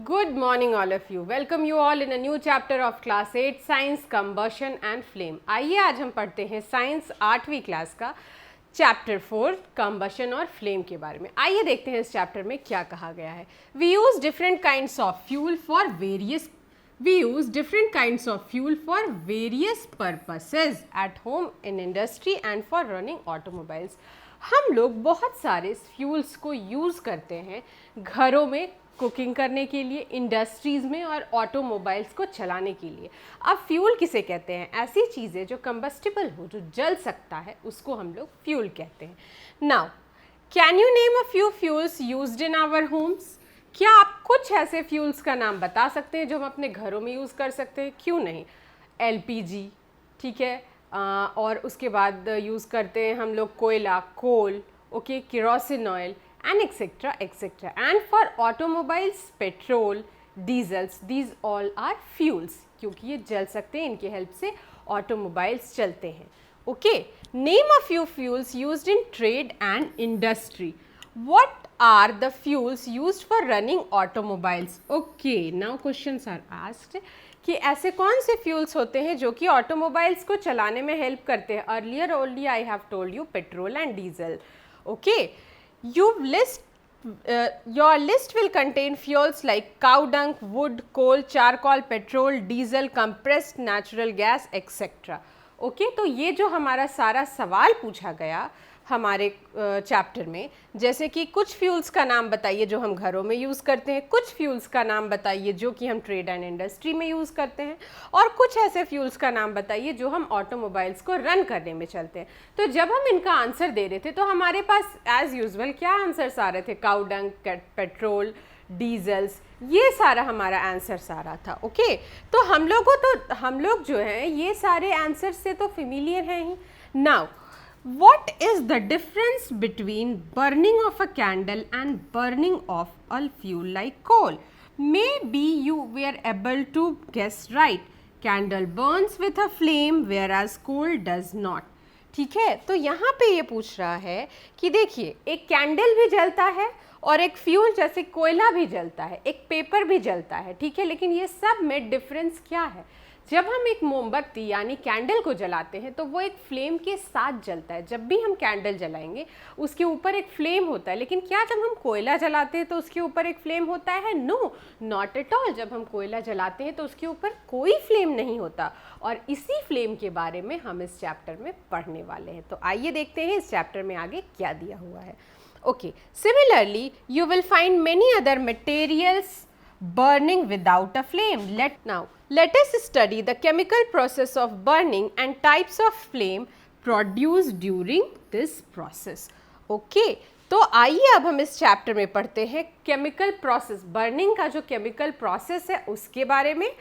Good morning all of you. Welcome you all in a new chapter of class 8 Science Combustion and Flame. आइए आज हम पढ़ते हैं science 8वीं class का चैप्टर 4 कंबशन और फ्लेम के बारे में. आइए देखते हैं इस चैप्टर में क्या कहा गया है. We use different kinds of fuel for various purposes at home, in industry and for running automobiles. हम लोग बहुत सारे फ्यूल्स को यूज़ करते हैं घरों में कुकिंग करने के लिए, इंडस्ट्रीज़ में और ऑटोमोबाइल्स को चलाने के लिए. अब फ्यूल किसे कहते हैं? ऐसी चीज़ें जो कंबस्टिबल हो, जो जल सकता है, उसको हम लोग फ्यूल कहते हैं. Now can you name a few fuels used in our homes? क्या आप कुछ ऐसे फ्यूल्स का नाम बता सकते हैं जो हम अपने घरों में यूज़ कर सकते हैं? क्यों नहीं. एलपीजी, ठीक है, और उसके बाद यूज़ करते हैं हम लोग कोयला, coal, okay, kerosene oil and etc. etc. And for automobiles, petrol, diesels, these all are fuels क्योंकि ये जल सकते हैं, इनके हेल्प से ऑटोमोबाइल्स चलते हैं. Okay, name a few fuels used in trade and industry. What are the fuels used for running automobiles? Okay, now questions are asked कि ऐसे कौन से फ्यूल्स होते हैं जो कि ऑटोमोबाइल्स को चलाने में हेल्प करते हैं. Earlier only I have told you petrol and diesel. Okay, your list will contain fuels like cow dung, wood, coal, charcoal, petrol, diesel, compressed natural gas, etc. Okay, तो ये जो हमारा सारा सवाल पूछा गया हमारे चैप्टर में, जैसे कि कुछ फ्यूल्स का नाम बताइए जो हम घरों में यूज़ करते हैं, कुछ फ्यूल्स का नाम बताइए जो कि हम ट्रेड एंड इंडस्ट्री में यूज़ करते हैं, और कुछ ऐसे फ्यूल्स का नाम बताइए जो हम ऑटोमोबाइल्स को रन करने में चलते हैं. तो जब हम इनका आंसर दे रहे थे तो हमारे पास एज यूजुअल क्या आंसर्स आ रहे थे? काउ डंग, पेट्रोल, डीजल्स, ये सारा हमारा आंसर सारा था. ओके, तो हम लोग जो हैं ये सारे आंसर से तो फेमिलियर हैं ही. Now what is the difference between burning of a candle and burning of a fuel like coal? Maybe you were able to guess right. Candle burns with a flame whereas coal does not. ठीक है, तो यहाँ पे ये पूछ रहा है कि देखिए, एक कैंडल भी जलता है और एक फ्यूल जैसे कोयला भी जलता है, एक पेपर भी जलता है, ठीक है, लेकिन ये सब में डिफरेंस क्या है? जब हम एक मोमबत्ती यानी कैंडल को जलाते हैं तो वो एक फ्लेम के साथ जलता है. जब भी हम कैंडल जलाएंगे उसके ऊपर एक फ्लेम होता है, लेकिन क्या जब हम कोयला जलाते हैं तो उसके ऊपर एक फ्लेम होता है? No, not at all. जब हम कोयला जलाते हैं तो उसके ऊपर कोई फ्लेम नहीं होता, और इसी फ्लेम के बारे में हम इस चैप्टर में पढ़ने वाले हैं. तो आइए देखते हैं इस चैप्टर में आगे क्या दिया हुआ है. Okay, similarly you will find many other materials burning without a flame. Let us study the chemical process of burning and types of flame produced during this process. Okay, तो आइए अब हम इस चैप्टर में पढ़ते हैं केमिकल प्रोसेस, बर्निंग का जो केमिकल प्रोसेस है उसके बारे में,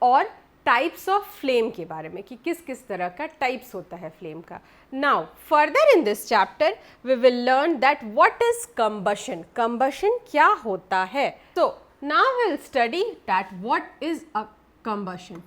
और टाइप्स ऑफ फ्लेम के बारे में कि किस किस तरह का टाइप्स होता है फ्लेम का. Now further in this chapter we will learn that what is combustion. Combustion क्या होता है? तो now we'll study that what is a combustion.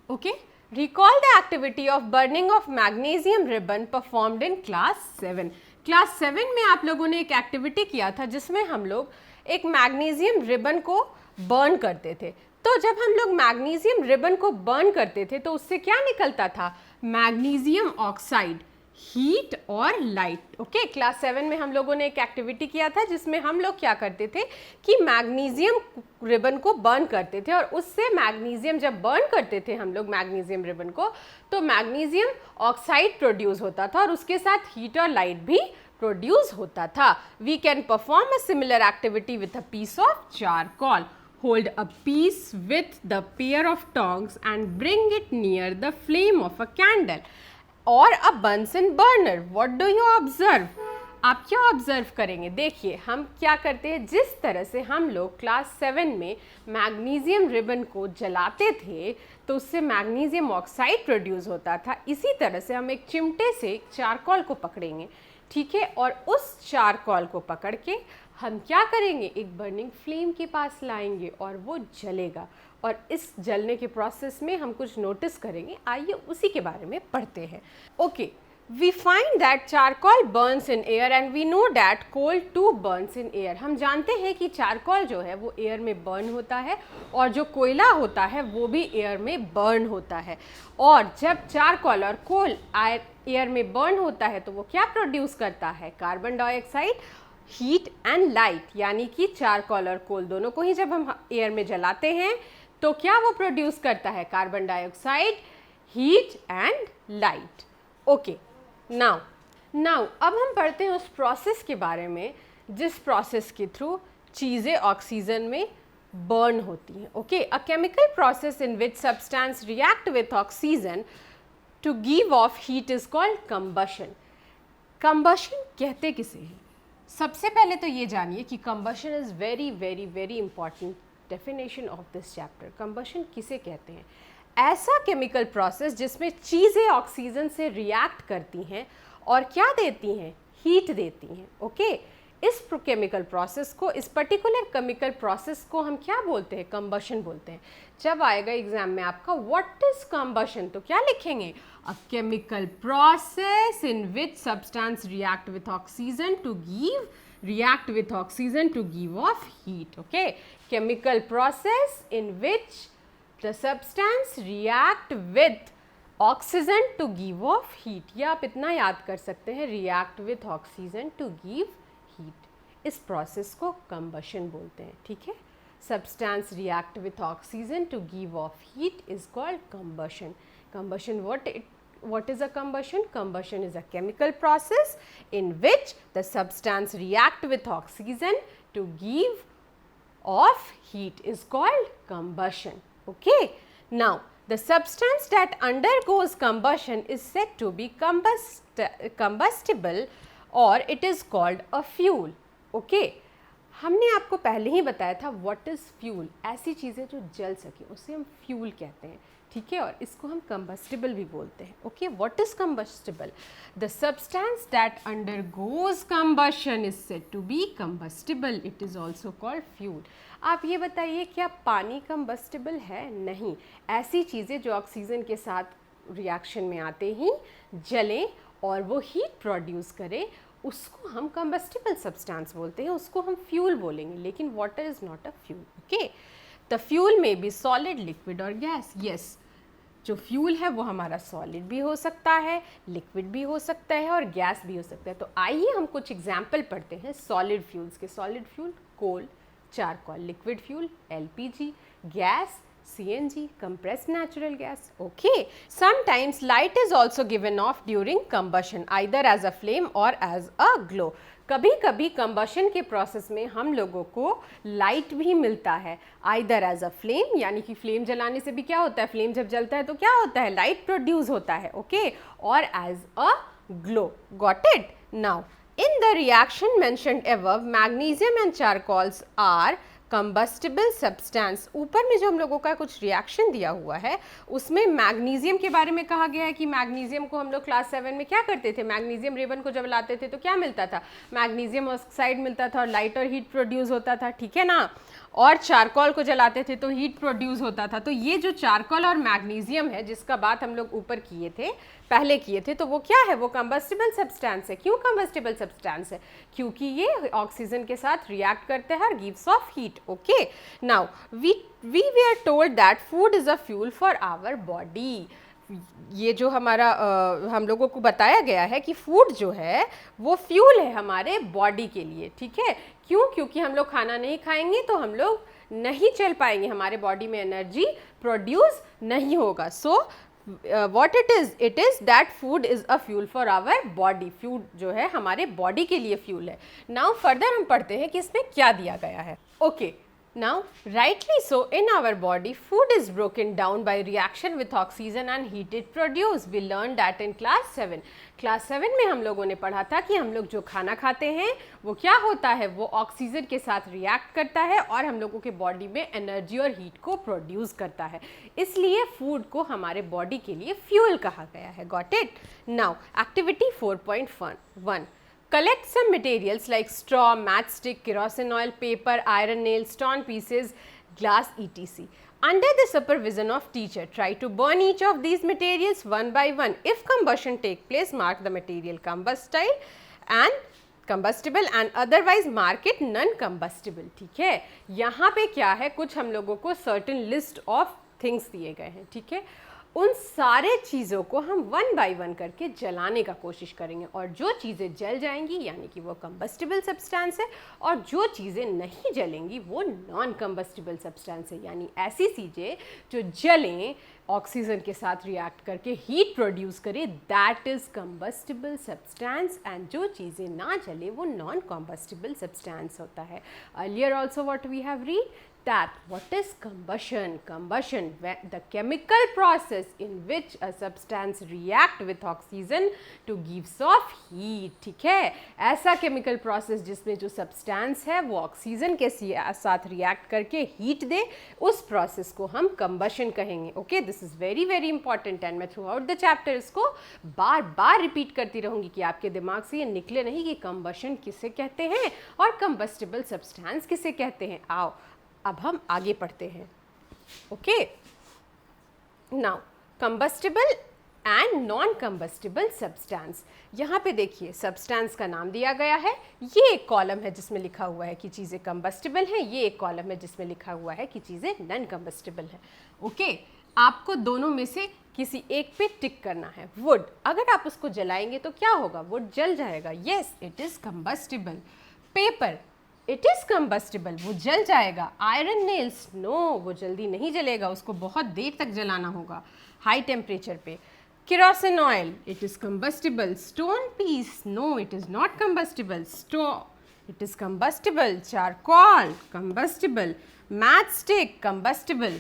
Okay, recall the activity of burning of magnesium ribbon performed in class 7. class 7 में आप लोगों ने एक activity किया था जिसमें हम लोग एक मैग्नीशियम रिबन को बर्न करते थे. तो जब हम लोग मैग्नीशियम रिबन को बर्न करते थे तो उससे क्या निकलता था? मैग्नीशियम ऑक्साइड, हीट और लाइट. ओके, क्लास 7 में हम लोगों ने एक एक्टिविटी किया था जिसमें हम लोग क्या करते थे कि मैग्नीशियम रिबन को बर्न करते थे, और उससे मैग्नीशियम जब बर्न करते थे हम लोग मैग्नीशियम रिबन को, तो मैग्नीशियम ऑक्साइड प्रोड्यूस होता था और उसके साथ हीट और लाइट भी प्रोड्यूस होता था. We can perform a similar activity with a piece of charcoal. Hold a piece with the pair of tongs and bring it near the flame of a candle और a Bunsen burner. What do you observe? आप क्या observe करेंगे? देखिए, हम क्या करते हैं, जिस तरह से हम लोग क्लास 7 में मैग्नीशियम रिबन को जलाते थे तो उससे मैग्नीशियम ऑक्साइड प्रोड्यूस होता था, इसी तरह से हम एक चिमटे से चारकोल को पकड़ेंगे, ठीक है, और उस चारकोल को पकड़ के हम क्या करेंगे, एक बर्निंग फ्लेम के पास लाएंगे और वो जलेगा, और इस जलने के प्रोसेस में हम कुछ नोटिस करेंगे. आइए उसी के बारे में पढ़ते हैं. Okay, we find that charcoal burns in air and we know that coal too burns in air. हम जानते हैं कि चारकोल जो है वो एयर में बर्न होता है और जो कोयला होता है वो भी एयर में बर्न होता है. और जब चारकोल और कोल एयर में बर्न होता है तो वो क्या प्रोड्यूस करता है? Carbon dioxide, heat and light. यानी कि चारकोल और कोल दोनों को ही जब हम एयर में जलाते हैं तो क्या वो प्रोड्यूस करता है? Carbon dioxide, heat and light. Okay, now अब हम पढ़ते हैं उस प्रोसेस के बारे में जिस प्रोसेस के थ्रू चीज़ें ऑक्सीजन में बर्न होती हैं. Okay, a chemical process in which substance react with oxygen to give off heat is called combustion. Combustion कहते किसे हैं? सबसे पहले तो ये जानिए कि combustion is very very very important definition of this chapter. Combustion किसे कहते हैं? ऐसा केमिकल प्रोसेस जिसमें चीज़ें ऑक्सीजन से रिएक्ट करती हैं और क्या देती हैं? हीट देती हैं. ओके, इस केमिकल प्रोसेस को, इस पर्टिकुलर केमिकल प्रोसेस को हम क्या बोलते हैं? कंबशन बोलते हैं. जब आएगा एग्जाम में आपका व्हाट इज कंबशन तो क्या लिखेंगे? A chemical process in which substance react with oxygen to give off heat. Okay, chemical process in which the substance react with oxygen to give off heat. या आप इतना याद कर सकते हैं, react with oxygen to give heat. इस process को combustion बोलते हैं. ठीक है, substance react with oxygen to give off heat is called combustion. Combustion, what is a combustion? Combustion is a chemical process in which the substance react with oxygen to give off heat is called combustion. Okay, now the substance that undergoes combustion is said to be combustible or it is called a fuel. Okay, हमने आपको पहले ही बताया था what is fuel. ऐसी चीज़ें जो जल सके उसे हम fuel कहते हैं. ठीक है, और इसको हम combustible भी बोलते हैं. Okay, what is combustible? The substance that undergoes combustion is said to be combustible. It is also called fuel. आप ये बताइए, क्या पानी combustible है? नहीं. ऐसी चीज़ें जो ऑक्सीजन के साथ रिएक्शन में आते ही जलें और वो हीट प्रोड्यूस करें उसको हम combustible substance बोलते हैं, उसको हम fuel बोलेंगे. लेकिन water is not a fuel. Okay, the fuel may be solid, liquid और gas. Yes, जो फ्यूल है वो हमारा सॉलिड भी हो सकता है, लिक्विड भी हो सकता है और गैस भी हो सकता है. तो आइए हम कुछ एग्जाम्पल पढ़ते हैं सॉलिड फ्यूल्स के. Solid fuel coal, charcoal. Liquid fuel LPG, gas CNG, compressed natural gas. Okay, sometimes light is also given off during combustion either as a flame or as a glow. कभी कभी combustion के process में हम लोगों को light भी मिलता है, आइदर एज अ फ्लेम, यानी कि फ्लेम जलाने से भी क्या होता है? फ्लेम जब जलता है तो क्या होता है? लाइट प्रोड्यूस होता है. ओके, और as a glow. Got it? Now in the reaction mentioned above, magnesium and charcoals are combustible substance. ऊपर में जो हम लोगों का कुछ रिएक्शन दिया हुआ है उसमें मैग्नीशियम के बारे में कहा गया है कि मैग्नीशियम को हम लोग क्लास 7 में क्या करते थे? मैग्नीशियम रिबन को जब लाते थे तो क्या मिलता था? मैग्नीशियम ऑक्साइड मिलता था और लाइट और हीट प्रोड्यूस होता था. ठीक है ना, और चारकोल को जलाते थे तो हीट प्रोड्यूस होता था. तो ये जो चारकोल और मैग्नीशियम है जिसका बात हम लोग ऊपर पहले किए थे, तो वो क्या है? वो कंबस्टिबल सब्सटेंस है. क्यों कंबस्टिबल सब्सटेंस है? क्योंकि ये ऑक्सीजन के साथ रिएक्ट करते हैं और gives off heat. Okay, now we were told that food is a fuel for our body. ये जो हमारा हम लोगों को बताया गया है कि फूड जो है वो फ्यूल है हमारे बॉडी के लिए. ठीक है, क्यों? क्योंकि हम लोग खाना नहीं खाएंगे तो हम लोग नहीं चल पाएंगे, हमारे बॉडी में एनर्जी प्रोड्यूस नहीं होगा. सो what it is that food is a fuel for our body. Food जो है हमारे बॉडी के लिए फ्यूल है. नाउ फर्दर हम पढ़ते हैं कि इसमें क्या दिया गया है. Okay, now rightly so in our body food is broken down by reaction with oxygen and heat it produce. We learned that in class 7. Class 7 में हम लोगों ने पढ़ा था कि हम लोग जो खाना खाते हैं वो क्या होता है? वो ऑक्सीजन के साथ रिएक्ट करता है और हम लोगों के बॉडी में एनर्जी और हीट को प्रोड्यूस करता है. इसलिए फूड को हमारे बॉडी के लिए फ्यूल कहा गया है. Got it? Now activity 4.1. Collect some materials like straw, matchstick, kerosene oil, paper, iron nails, torn pieces, glass etc. Under the supervision of teacher, try to burn each of these materials one by one. If combustion take place, mark the material combustible and otherwise mark it non-combustible. ठीक है, यहाँ पे क्या है, कुछ हम लोगों को certain list of things दिए गए हैं. ठीक है, उन सारे चीज़ों को हम वन बाय वन करके जलाने का कोशिश करेंगे और जो चीज़ें जल जाएंगी यानी कि वो कंबस्टिबल सब्सटेंस है और जो चीज़ें नहीं जलेंगी वो नॉन कंबस्टिबल सब्सटेंस है, यानी ऐसी चीज़ें जो जलें ऑक्सीजन के साथ रिएक्ट करके हीट प्रोड्यूस करे, that is combustible substance, and जो चीज़ें ना जले वो नॉन कंबस्टिबल सब्सटेंस होता है. Earlier also what we have read that what is combustion? Combustion, the chemical process in which a substance react with oxygen to gives off heat. ठीक है, ऐसा chemical process जिसमें जो substance है वो oxygen के साथ react करके heat दे, उस process को हम combustion कहेंगे. Okay, this is very very important and मैं throughout the chapter इसको बार बार repeat करती रहूँगी कि आपके दिमाग से ये निकले नहीं कि combustion किसे कहते हैं और combustible substance किसे कहते हैं. आओ अब हम आगे पढ़ते हैं. Okay, now combustible and non combustible substance. यहाँ पे देखिए सब्सटेंस का नाम दिया गया है, ये एक कॉलम है जिसमें लिखा हुआ है कि चीज़ें कंबस्टिबल हैं, ये एक कॉलम है जिसमें लिखा हुआ है कि चीज़ें नॉन कंबस्टिबल हैं. ओके, आपको दोनों में से किसी एक पे टिक करना है. वुड, अगर आप उसको जलाएंगे तो क्या होगा, वुड जल जाएगा. Yes, it is combustible. Paper, it is combustible, वो जल जाएगा. आयरन नेल्स, नो, वो जल्दी नहीं जलेगा, उसको बहुत देर तक जलाना होगा हाई टेम्परेचर पे. Kerosene oil, it is combustible. Stone piece, no, it is not combustible. It is combustible. Charcoal, combustible. Match stick, combustible.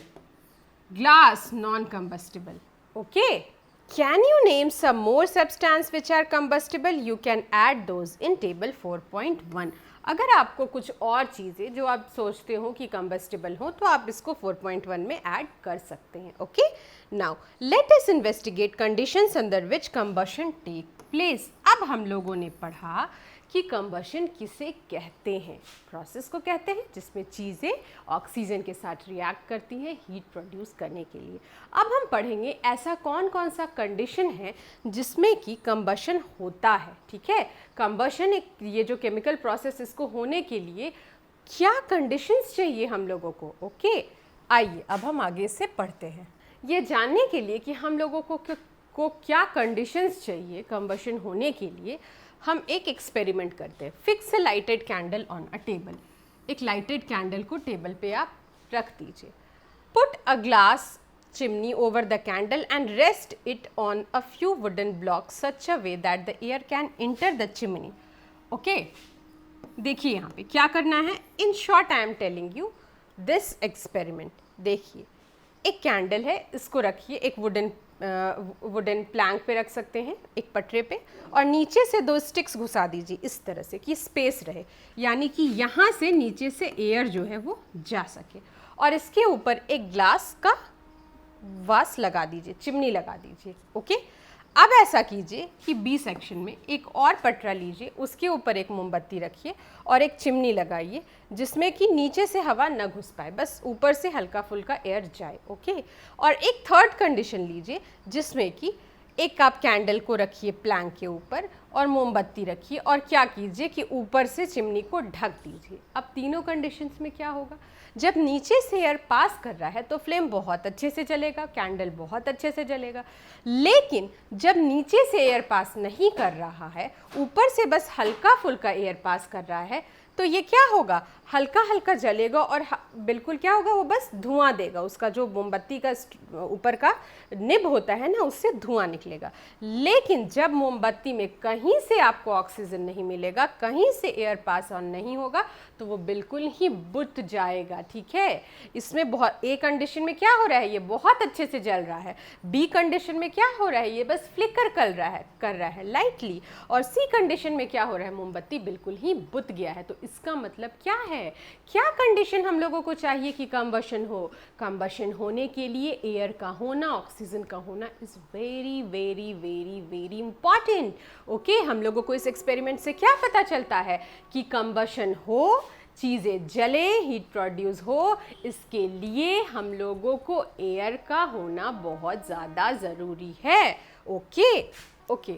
Glass, non combustible. Okay, can you name some more substance which are combustible? You can add those in table 4.1. अगर आपको कुछ और चीज़ें जो आप सोचते हो कि कंबस्टिबल हो तो आप इसको 4.1 में ऐड कर सकते हैं. Okay, now let us investigate conditions under which combustion take place. अब हम लोगों ने पढ़ा कि कंबशन किसे कहते हैं. प्रोसेस को कहते हैं जिसमें चीज़ें ऑक्सीजन के साथ रिएक्ट करती हैं हीट प्रोड्यूस करने के लिए. अब हम पढ़ेंगे ऐसा कौन कौन सा कंडीशन है जिसमें कि कंबशन होता है. ठीक है, कंबशन एक ये जो केमिकल प्रोसेस इसको होने के लिए क्या कंडीशंस चाहिए हम लोगों को. ओके, आइए अब हम आगे से पढ़ते हैं. ये जानने के लिए कि हम लोगों को क्या कंडीशंस चाहिए कंबशन होने के लिए, हम एक एक्सपेरिमेंट करते हैं. Fix a lighted candle on a table. एक लाइटेड कैंडल को टेबल पे आप रख दीजिए. Put a glass chimney over the candle and rest it on a few wooden blocks such a way that the air can enter the chimney. Okay, देखिए यहाँ पे क्या करना है. In short I am telling you this experiment. देखिए एक candle है, इसको रखिए एक वुडन प्लैंक पे रख सकते हैं, एक पटरे पे, और नीचे से 2 स्टिक्स घुसा दीजिए इस तरह से कि स्पेस रहे, यानी कि यहाँ से नीचे से एयर जो है वो जा सके. और इसके ऊपर एक ग्लास का वास लगा दीजिए, चिमनी लगा दीजिए. ओके, अब ऐसा कीजिए कि बी सेक्शन में एक और पटरा लीजिए, उसके ऊपर एक मोमबत्ती रखिए और एक चिमनी लगाइए जिसमें कि नीचे से हवा न घुस पाए, बस ऊपर से हल्का फुल्का एयर जाए. ओके, और एक थर्ड कंडीशन लीजिए जिसमें कि एक आप कैंडल को रखिए प्लैंक के ऊपर और मोमबत्ती रखिए और क्या कीजिए कि ऊपर से चिमनी को ढक दीजिए. अब तीनों कंडीशंस में क्या होगा, जब नीचे से एयर पास कर रहा है तो फ्लेम बहुत अच्छे से जलेगा, कैंडल बहुत अच्छे से जलेगा. लेकिन जब नीचे से एयर पास नहीं कर रहा है, ऊपर से बस हल्का फुल्का एयर पास कर रहा है, तो ये क्या होगा, हल्का हल्का जलेगा और बिल्कुल क्या होगा, वो बस धुआं देगा. उसका जो मोमबत्ती का ऊपर का निब होता है ना, उससे धुआं निकलेगा. लेकिन जब मोमबत्ती में कहीं से आपको ऑक्सीजन नहीं मिलेगा, कहीं से एयर पास ऑन नहीं होगा, तो वो बिल्कुल ही बुझ जाएगा. ठीक है, इसमें बहुत ए कंडीशन में क्या हो रहा है, ये बहुत अच्छे से जल रहा है. बी कंडीशन में क्या हो रहा है, ये बस फ्लिकर कर रहा है लाइटली. और सी कंडीशन में क्या हो रहा है, मोमबत्ती बिल्कुल ही बुझ गया है. तो इसका मतलब क्या है, क्या कंडीशन हम लोगों को चाहिए कि कंबशन हो. कंबशन होने के लिए एयर का होना, ऑक्सीजन का होना is very very very very important. Okay, हम लोगों को इस एक्सपेरिमेंट से क्या पता चलता है कि कंबशन हो चीज़ें जले, हीट प्रोड्यूस हो, इसके लिए हम लोगों को एयर का होना बहुत ज़्यादा ज़रूरी है. Okay okay,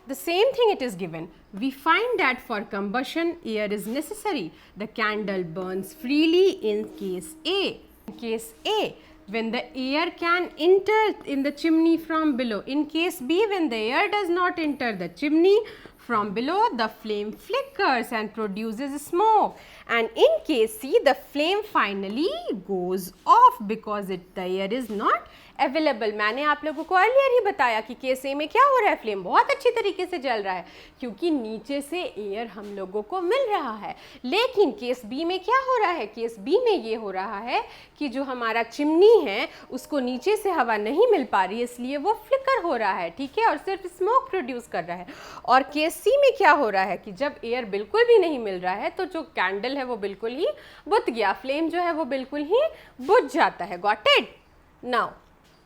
the same thing it is given. We find that for combustion air is necessary. The candle burns freely in case A. In case A, when the air can enter in the chimney from below. In case B, when the air does not enter the chimney from below, the flame flickers and produces smoke. And in case C, the flame finally goes off because the air is not available. मैंने आप लोगों को earlier ही बताया कि case ए में क्या हो रहा है, फ्लेम बहुत अच्छी तरीके से जल रहा है क्योंकि नीचे से एयर हम लोगों को मिल रहा है. लेकिन केस बी में क्या हो रहा है, केस बी में ये हो रहा है कि जो हमारा चिमनी है उसको नीचे से हवा नहीं मिल पा रही है, इसलिए वो फ्लिकर हो रहा है. ठीक है, और सिर्फ स्मोक प्रोड्यूस कर रहा है. और केस सी में क्या हो रहा है कि जब एयर बिल्कुल भी नहीं मिल रहा है तो जो कैंडल है वो बिल्कुल ही बुझ गया, फ्लेम जो है वो बिल्कुल ही बुझ जाता है. Got it? Now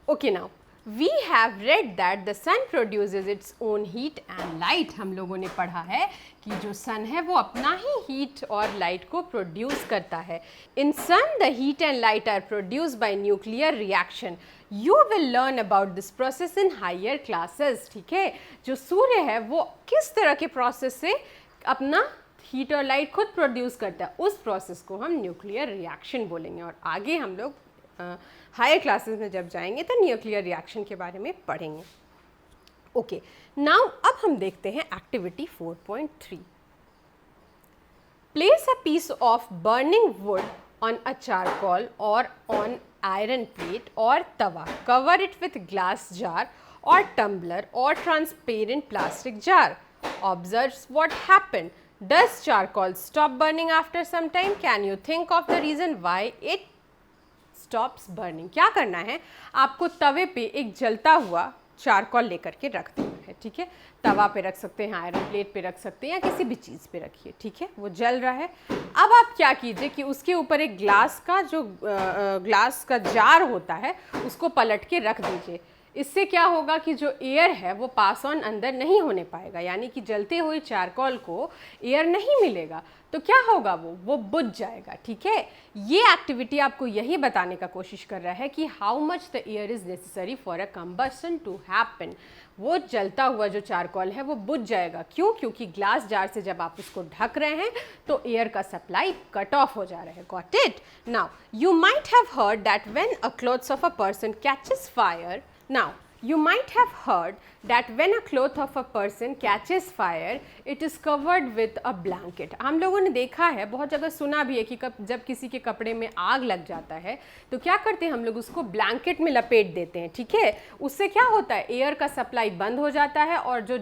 okay, now we have read that the sun produces its own heat and light. हम लोगों ने पढ़ा है कि जो सन है वो अपना ही हीट और लाइट को प्रोड्यूस करता है. In sun the heat and light are produced by nuclear reaction. You will learn about this process in higher classes. ठीक है, जो सूर्य है वो किस तरह के प्रोसेस से अपना हीट और लाइट खुद प्रोड्यूस करता है, उस प्रोसेस को हम न्यूक्लियर रिएक्शन बोलेंगे. और आगे हम लोग हायर क्लासेस में जब जाएंगे तो न्यूक्लियर रिएक्शन के बारे में पढ़ेंगे. ओके, नाउ अब हम देखते हैं activity 4.3. Place a piece of burning wood on a charcoal और ऑन आयरन प्लेट और तवा. Cover it with glass jar और टम्बलर और transparent plastic jar. Observe what happened. Does charcoal stop burning after some time? Can you think of the reason why it stops burning? क्या करना है, आपको तवे पे एक जलता हुआ चारकोल लेकर के रख देना है. ठीक है, तवा पे रख सकते हैं, आयरन प्लेट पे रख सकते हैं या किसी भी चीज़ पे रखिए. ठीक है, वो जल रहा है. अब आप क्या कीजिए कि उसके ऊपर एक ग्लास का जार होता है उसको पलट के रख दीजिए. इससे क्या होगा कि जो एयर है वो पास ऑन अंदर नहीं होने पाएगा, यानी कि जलते हुए चारकोल को एयर नहीं मिलेगा. तो क्या होगा, वो बुझ जाएगा. ठीक है, ये एक्टिविटी आपको यही बताने का कोशिश कर रहा है कि how much the air is necessary for a combustion to happen. वो जलता हुआ जो चारकोल है वो बुझ जाएगा. क्यों? क्योंकि ग्लास जार से जब आप उसको ढक रहे हैं तो एयर का सप्लाई कट ऑफ हो जा रहा है. Got it? Now you might have heard that when a clothes of a person catches fire. Now, you might have heard that when a cloth of a person catches fire, it is covered with a blanket. हम लोगों ने देखा है, बहुत जगह सुना भी है कि जब किसी के कपड़े में आग लग जाता है तो क्या करते हैं हम लोग, उसको ब्लैंकेट में लपेट देते हैं. ठीक है, उससे क्या होता है, एयर का सप्लाई बंद हो जाता है और जो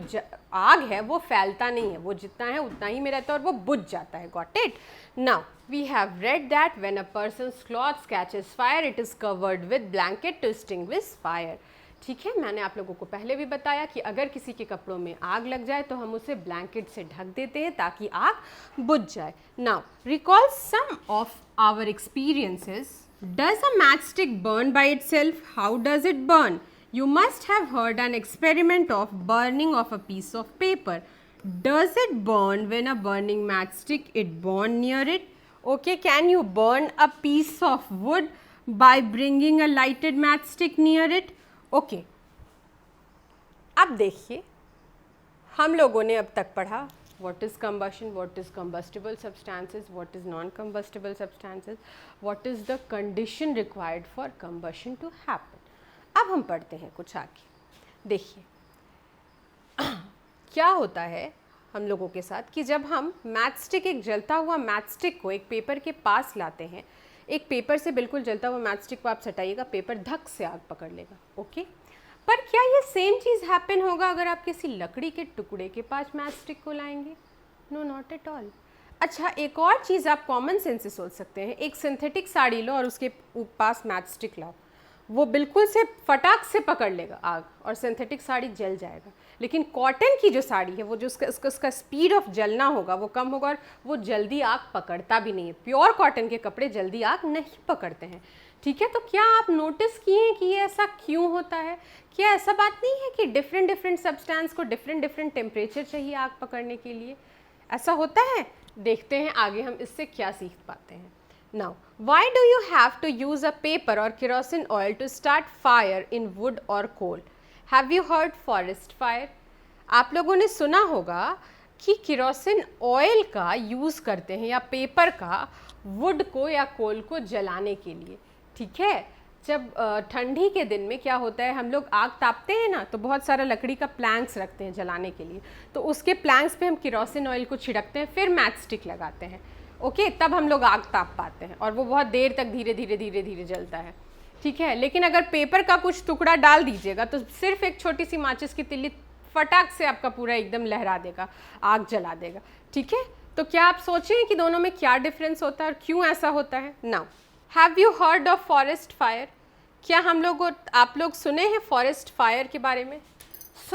आग है वो फैलता नहीं है, वो जितना है उतना ही में रहता है और वो बुझ जाता है. Got it? Now we have read that when a person's clothes catches fire, it is covered with blanket to extinguish fire. ठीक है, मैंने आप लोगों को पहले भी बताया कि अगर किसी के कपड़ों में आग लग जाए तो हम उसे ब्लैंकेट से ढक देते हैं ताकि आग बुझ जाए. Now recall some of our experiences. Does a matchstick burn by itself? How does it burn? You must have heard an experiment of burning of a piece of paper. Does it burn when a burning matchstick is born near it? Okay, can you burn a piece of wood by bringing a lighted matchstick near it? Okay. अब देखिए, हम लोगों ने अब तक पढ़ा what is combustion, what is combustible substances, what is non-combustible substances, what is the condition required for combustion to happen. अब हम पढ़ते हैं कुछ आगे. देखिए क्या होता है हम लोगों के साथ कि जब हम मैचस्टिक, एक जलता हुआ मैचस्टिक को एक पेपर के पास लाते हैं, एक पेपर से बिल्कुल जलता हुआ मैचस्टिक को आप सटाइएगा, पेपर धक से आग पकड़ लेगा. ओके, पर क्या ये सेम चीज़ हैपन होगा अगर आप किसी लकड़ी के टुकड़े के पास मैचस्टिक को लाएंगे? No, not at all. अच्छा, एक और चीज़ आप कॉमन सेंस से सोच सकते हैं. एक सिंथेटिक साड़ी लो और उसके पास मैचस्टिक लाओ, वो बिल्कुल से फटाक से पकड़ लेगा आग और सिंथेटिक साड़ी जल जाएगा. लेकिन कॉटन की जो साड़ी है वो जो उसका स्पीड ऑफ जलना होगा वो कम होगा और वो जल्दी आग पकड़ता भी नहीं है. प्योर कॉटन के कपड़े जल्दी आग नहीं पकड़ते हैं. ठीक है, तो क्या आप नोटिस किए हैं कि ये ऐसा क्यों होता है? क्या ऐसा बात नहीं है कि डिफरेंट सब्सटेंस को डिफरेंट टेम्परेचर चाहिए आग पकड़ने के लिए? ऐसा होता है? देखते हैं आगे हम इससे क्या सीख पाते हैं। Now why do you have to use a paper और kerosene oil to start fire in wood और coal? Have you heard forest fire? आप लोगों ने सुना होगा कि केरोसिन ऑयल का यूज़ करते हैं या पेपर का वुड को या कोल को जलाने के लिए, ठीक है। जब ठंडी के दिन में क्या होता है, हम लोग आग तापते हैं ना, तो बहुत सारा लकड़ी का प्लैंक्स रखते हैं जलाने के लिए, तो उसके प्लैंक्स पे हम केरोसिन ऑयल को छिड़कते हैं, फिर मैच स्टिक लगाते हैं, ओके, तब हम लोग आग ताप पाते हैं और वो बहुत देर तक धीरे धीरे धीरे धीरे जलता है, ठीक है। लेकिन अगर पेपर का कुछ टुकड़ा डाल दीजिएगा तो सिर्फ एक छोटी सी माचिस की तिल्ली फटाक से आपका पूरा एकदम लहरा देगा, आग जला देगा, ठीक है। तो क्या आप सोचें कि दोनों में क्या डिफरेंस होता है और क्यों ऐसा होता है? Now have you heard of forest fire? क्या आप लोग सुने हैं फॉरेस्ट फायर के बारे में?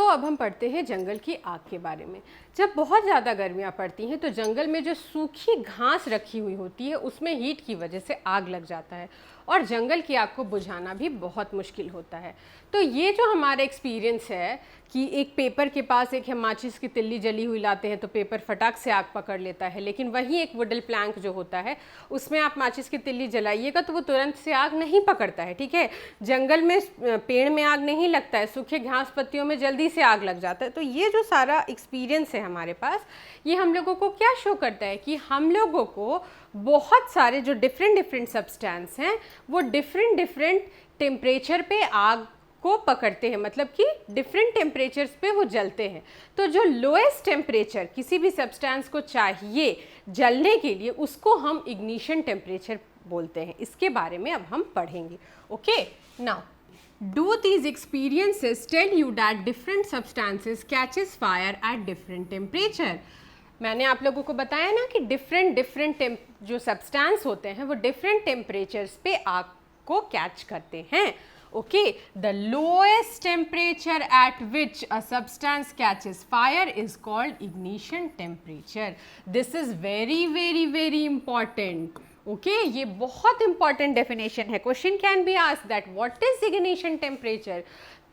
अब हम पढ़ते हैं जंगल की आग के बारे में। जब बहुत ज़्यादा गर्मियाँ पड़ती हैं तो जंगल में जो सूखी घास रखी हुई होती है उसमें हीट की वजह से आग लग जाता है और जंगल की आग को बुझाना भी बहुत मुश्किल होता है। तो ये जो हमारा एक्सपीरियंस है कि एक पेपर के पास एक माचिस की तिल्ली जली हुई लाते हैं तो पेपर फटाक से आग पकड़ लेता है, लेकिन वहीं एक वुडल प्लैंक जो होता है उसमें आप माचिस की तिल्ली जलाइएगा तो वो तुरंत से आग नहीं पकड़ता है, ठीक है। जंगल में पेड़ में आग नहीं लगता है, सूखे घास पत्तियों में जल्दी से आग लग जाता है। तो ये जो सारा एक्सपीरियंस है हमारे पास, ये हम लोगों को क्या शो करता है कि हम लोगों को बहुत सारे जो डिफरेंट सब्सटेंस हैं वो डिफरेंट टेम्परेचर पे आग को पकड़ते हैं, मतलब कि डिफरेंट टेम्परेचर्स पे वो जलते हैं। तो जो लोएस्ट टेम्परेचर किसी भी सब्सटेंस को चाहिए जलने के लिए उसको हम इग्निशन टेम्परेचर बोलते हैं। इसके बारे में अब हम पढ़ेंगे, okay. Now do these experiences tell you that different substances catches fire at different temperature? मैंने आप लोगों को बताया ना कि डिफरेंट जो सब्सटेंस होते हैं वो डिफरेंट टेम्परेचर्स पे आग को कैच करते हैं, okay. The lowest temperature at which a substance catches fire is called ignition temperature. This is very important, okay. ये बहुत important definition है। Question can be asked that what is ignition temperature?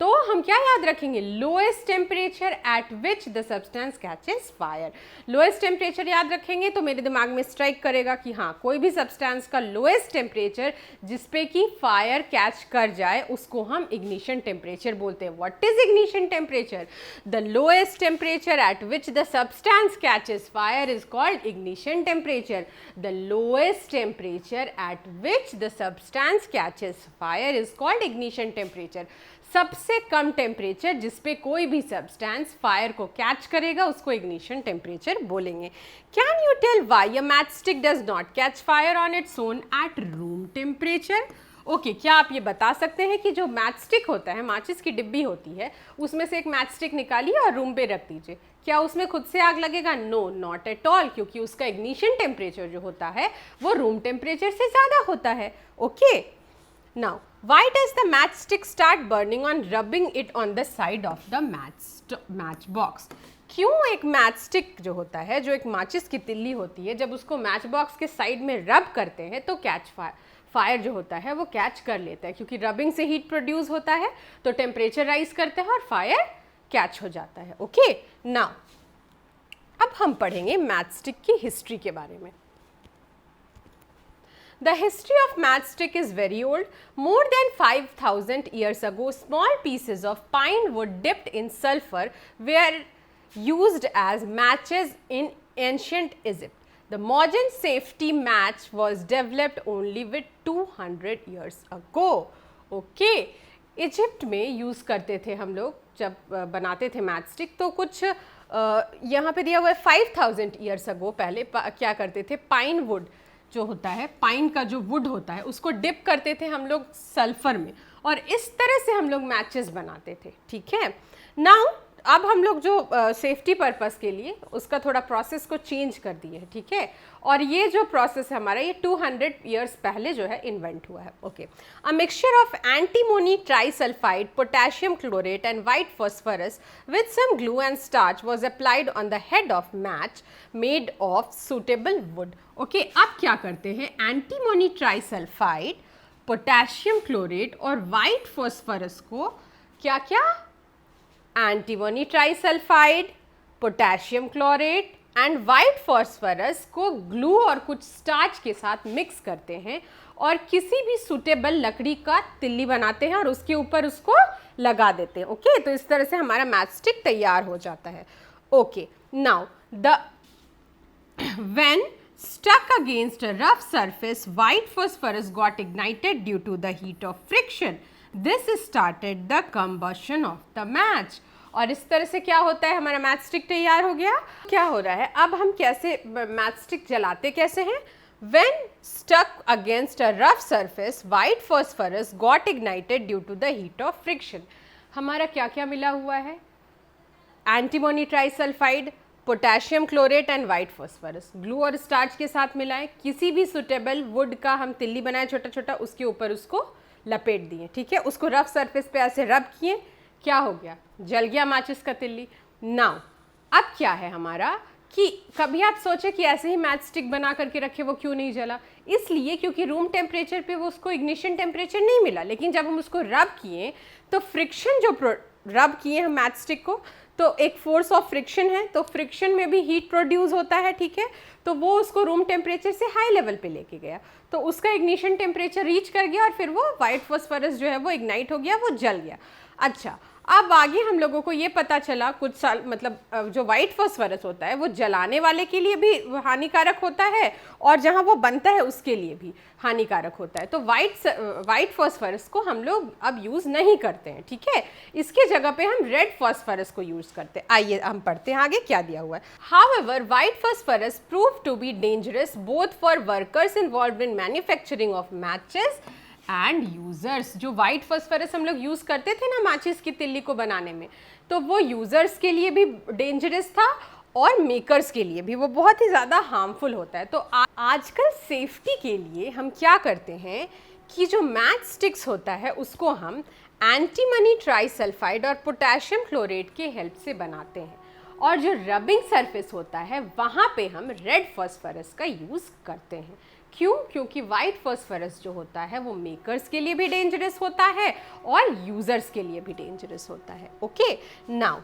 तो हम क्या याद रखेंगे? Lowest temperature at which the substance catches fire. Lowest temperature याद रखेंगे तो मेरे दिमाग में स्ट्राइक करेगा कि हाँ, कोई भी सब्सटेंस का लोएस्ट टेम्परेचर जिसपे कि फायर कैच कर जाए उसको हम इग्निशन टेम्परेचर बोलते हैं। What is ignition temperature? The lowest temperature at which the substance catches fire is called ignition temperature. The lowest temperature at which the substance catches fire is called ignition temperature. सबसे कम temperature जिस पे कोई भी substance fire को catch करेगा उसको ignition temperature बोलेंगे। Can you tell why a match stick does not catch fire on its own at room temperature? Okay, क्या आप ये बता सकते हैं कि जो मैच स्टिक होता है, माचिस की डिब्बी होती है, उसमें से एक मैच स्टिक निकालिए और रूम पे रख दीजिए, क्या उसमें खुद से आग लगेगा? नो, नॉट एट ऑल, क्योंकि उसका इग्निशन टेम्परेचर जो होता है वो रूम टेम्परेचर से ज़्यादा होता है, okay. Now, why does the matchstick start burning on rubbing it on the side of the match box? क्यों एक मैच स्टिक जो होता है, जो एक माचिस की तिल्ली होती है, जब उसको मैच बॉक्स के साइड में रब करते हैं तो फायर जो होता है वो कैच कर लेता है, क्योंकि रबिंग से हीट प्रोड्यूस होता है तो टेम्परेचर राइज करता है और फायर कैच हो जाता है, ओके। नाउ अब हम पढ़ेंगे मैच स्टिक की हिस्ट्री के बारे में। The history of matchstick is very old. More than 5,000 years ago, small pieces of pine wood dipped in sulfur were used as matches in ancient Egypt. The modern safety match was developed only with 200 years ago. Okay. Egypt में use करते थे हम लोग जब बनाते थे match stick, तो कुछ यहाँ पे दिया हुआ है 5,000 ईयर्स अगो पहले क्या करते थे, पाइन वुड जो होता है, पाइन का जो वुड होता है उसको डिप करते थे हम लोग सल्फर में और इस तरह से हम लोग मैचेस बनाते थे, ठीक है। नाउ अब हम लोग जो सेफ्टी पर्पस के लिए उसका थोड़ा प्रोसेस को चेंज कर दिए है, ठीक है। और ये जो प्रोसेस है हमारा, ये 200 ईयर्स पहले जो है इन्वेंट हुआ है, okay. A mixture of antimony trisulphide, potassium chlorate and white phosphorus with some glue and starch was applied on the head of match made of suitable wood, okay. अब क्या करते हैं, एंटीमोनी ट्राइसल्फाइड, पोटेशियम क्लोरेट और white phosphorus को क्या antimony trisulphide, potassium chlorate and white phosphorus को glue और कुछ स्टार्च के साथ मिक्स करते हैं और किसी भी सुटेबल लकड़ी का तिल्ली बनाते हैं और उसके ऊपर उसको लगा देते हैं। ओके, तो इस तरह से हमारा मैच स्टिक तैयार हो जाता है। Okay, now the when stuck against a rough surface, white phosphorus got ignited due to the heat of friction. This started the combustion of the match. और इस तरह से क्या होता है, हमारा मैच स्टिक तैयार हो गया। क्या हो रहा है, अब हम कैसे मैच स्टिक जलाते कैसे हैं? When stuck against a rough surface, white phosphorus got ignited due to the heat of friction. हमारा क्या क्या मिला हुआ है? Antimony trisulphide, potassium chlorate and white phosphorus. Glue और स्टार्च के साथ मिलाएं, किसी भी सुटेबल वुड का हम तिल्ली बनाए छोटा छोटा, उसके ऊपर उसको लपेट दिए। ठीक है, उसको रफ सरफेस पे ऐसे रब किए, क्या हो गया? जल गया माचिस का तिल्ली। नाउ अब क्या है हमारा कि कभी आप सोचे कि ऐसे ही मैच स्टिक बना करके रखे, वो क्यों नहीं जला? इसलिए क्योंकि रूम टेम्परेचर पे वो उसको इग्निशन टेम्परेचर नहीं मिला, लेकिन जब हम उसको रब किए तो फ्रिक्शन जो रब किए हम मैच स्टिक को, तो एक फोर्स ऑफ फ्रिक्शन है, तो फ्रिक्शन में भी हीट प्रोड्यूस होता है। ठीक है, तो वो उसको रूम टेम्परेचर से हाई लेवल पे लेके गया, तो उसका इग्निशन टेम्परेचर रीच कर गया और फिर वो वाइट फॉस्फोरस जो है वो इग्नाइट हो गया, वो जल गया। अच्छा, अब आगे हम लोगों को ये पता चला कुछ साल, मतलब जो वाइट फॉस्फोरस होता है वो जलाने वाले के लिए भी हानिकारक होता है और जहाँ वो बनता है उसके लिए भी हानिकारक होता है। तो वाइट फॉस्फोरस को हम लोग अब यूज़ नहीं करते हैं। ठीक है, इसके जगह पे हम रेड फॉस्फोरस को यूज़ करते हैं। आइए हम पढ़ते हैं आगे क्या दिया हुआ है। However white phosphorus prove to be dangerous both for workers involved in manufacturing of matches and users. जो वाइट फॉस्फोरस हम लोग यूज़ करते थे ना माचिस की तिल्ली को बनाने में, तो वो यूजर्स के लिए भी डेंजरस था और मेकर्स के लिए भी वो बहुत ही ज़्यादा हार्मफुल होता है। तो आजकल सेफ्टी के लिए हम क्या करते हैं कि जो मैच स्टिक्स होता है उसको हम एंटीमनी ट्राइसल्फाइड और पोटेशियम क्लोरेट के हेल्प से बनाते हैं, और जो रबिंग सरफेस होता है वहाँ पे हम रेड फॉस्फोरस का यूज़ करते हैं। क्यों? क्योंकि वाइट फॉस्फोरस जो होता है वो मेकर्स के लिए भी डेंजरस होता है और यूजर्स के लिए भी डेंजरस होता है। Okay, now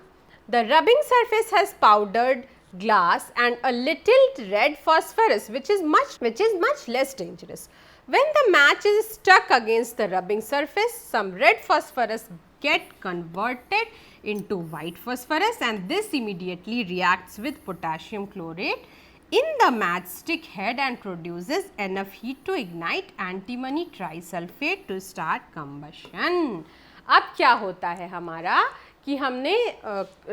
the rubbing surface has powdered glass and a little red phosphorus which is much less dangerous. When the match is stuck against the rubbing surface, some red phosphorus get converted into white phosphorus and this immediately reacts with potassium chlorate in the matchstick head and produces enough heat to ignite antimony trisulfate to start combustion. अब क्या होता है हमारा कि हमने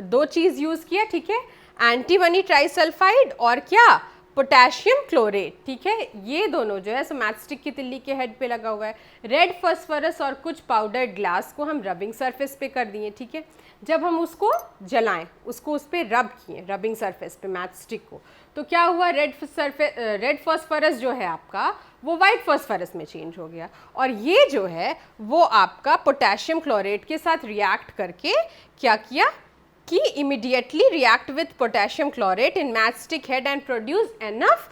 दो चीज़ use किया। ठीक है, एंटीमनी ट्राइसल्फाइड और क्या, पोटेशियम क्लोरेट। ठीक है, ये दोनों जो है सो मैचस्टिक की तिल्ली के हेड पे लगा हुआ है। रेड फॉस्फोरस और कुछ पाउडर्ड ग्लास को हम रबिंग सरफेस पे कर दिए। ठीक है, जब हम उसको जलाएं, उसको उस पर रब किए रबिंग सरफेस पे मैचस्टिक को, तो क्या हुआ, रेड फॉस्फोरस जो है आपका वो वाइट फॉस्फोरस में चेंज हो गया, और ये जो है वो आपका पोटेशियम क्लोरेट के साथ रिएक्ट करके क्या किया कि immediately react with potassium chlorate in matchstick head and produce enough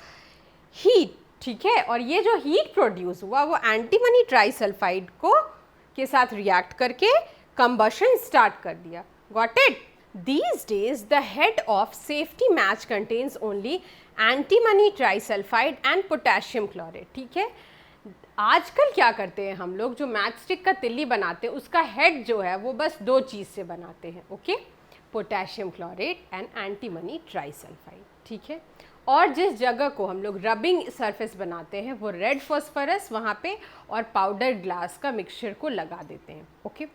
heat. ठीक है, और ये जो हीट प्रोड्यूस हुआ वो एंटीमनी ट्राइसल्फाइड को के साथ रिएक्ट करके कंबशन स्टार्ट कर दिया। Got it? These days the head of safety match contains only antimony trisulfide and potassium chlorate. ठीक है, आजकल क्या करते हैं हम लोग, जो मैच स्टिक का तिल्ली बनाते हैं उसका हेड जो है वो बस दो चीज़ से बनाते हैं। Okay, potassium chlorate and antimony trisulphide. ठीक है, और जिस जगह को हम लोग रबिंग सरफेस बनाते हैं वो रेड फॉस्फोरस वहाँ पे और पाउडर ग्लास का मिक्सचर को लगा देते हैं। ओके,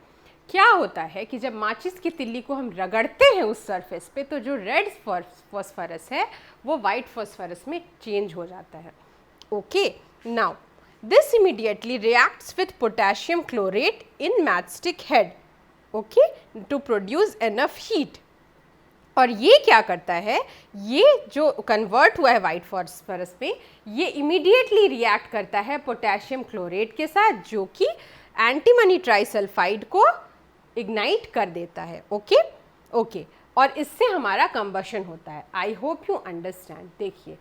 क्या होता है कि जब माचिस की तिल्ली को हम रगड़ते हैं उस सरफेस पे, तो जो रेड फॉस्फोरस है वो वाइट फॉस्फोरस में चेंज हो जाता है। Okay, now this immediately reacts with potassium chlorate in matchstick head, okay, to produce enough heat. और ये क्या करता है, ये जो कन्वर्ट हुआ है वाइट फॉस्फोरस में, ये इमीडिएटली रिएक्ट करता है पोटेशियम क्लोरेट के साथ, जो कि एंटीमनी ट्राइसल्फाइड को इग्नाइट कर देता है। ओके ओके, और इससे हमारा कंबशन होता है। I hope you understand. देखिए,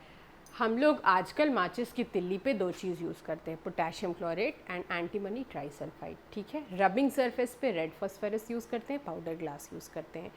हम लोग आजकल माचिस की तिल्ली पे दो चीज़ यूज़ करते हैं, potassium chlorate and antimony trisulphide. ठीक है, रबिंग सरफेस पे रेड फॉस्फोरस यूज़ करते हैं, पाउडर ग्लास यूज़ करते हैं।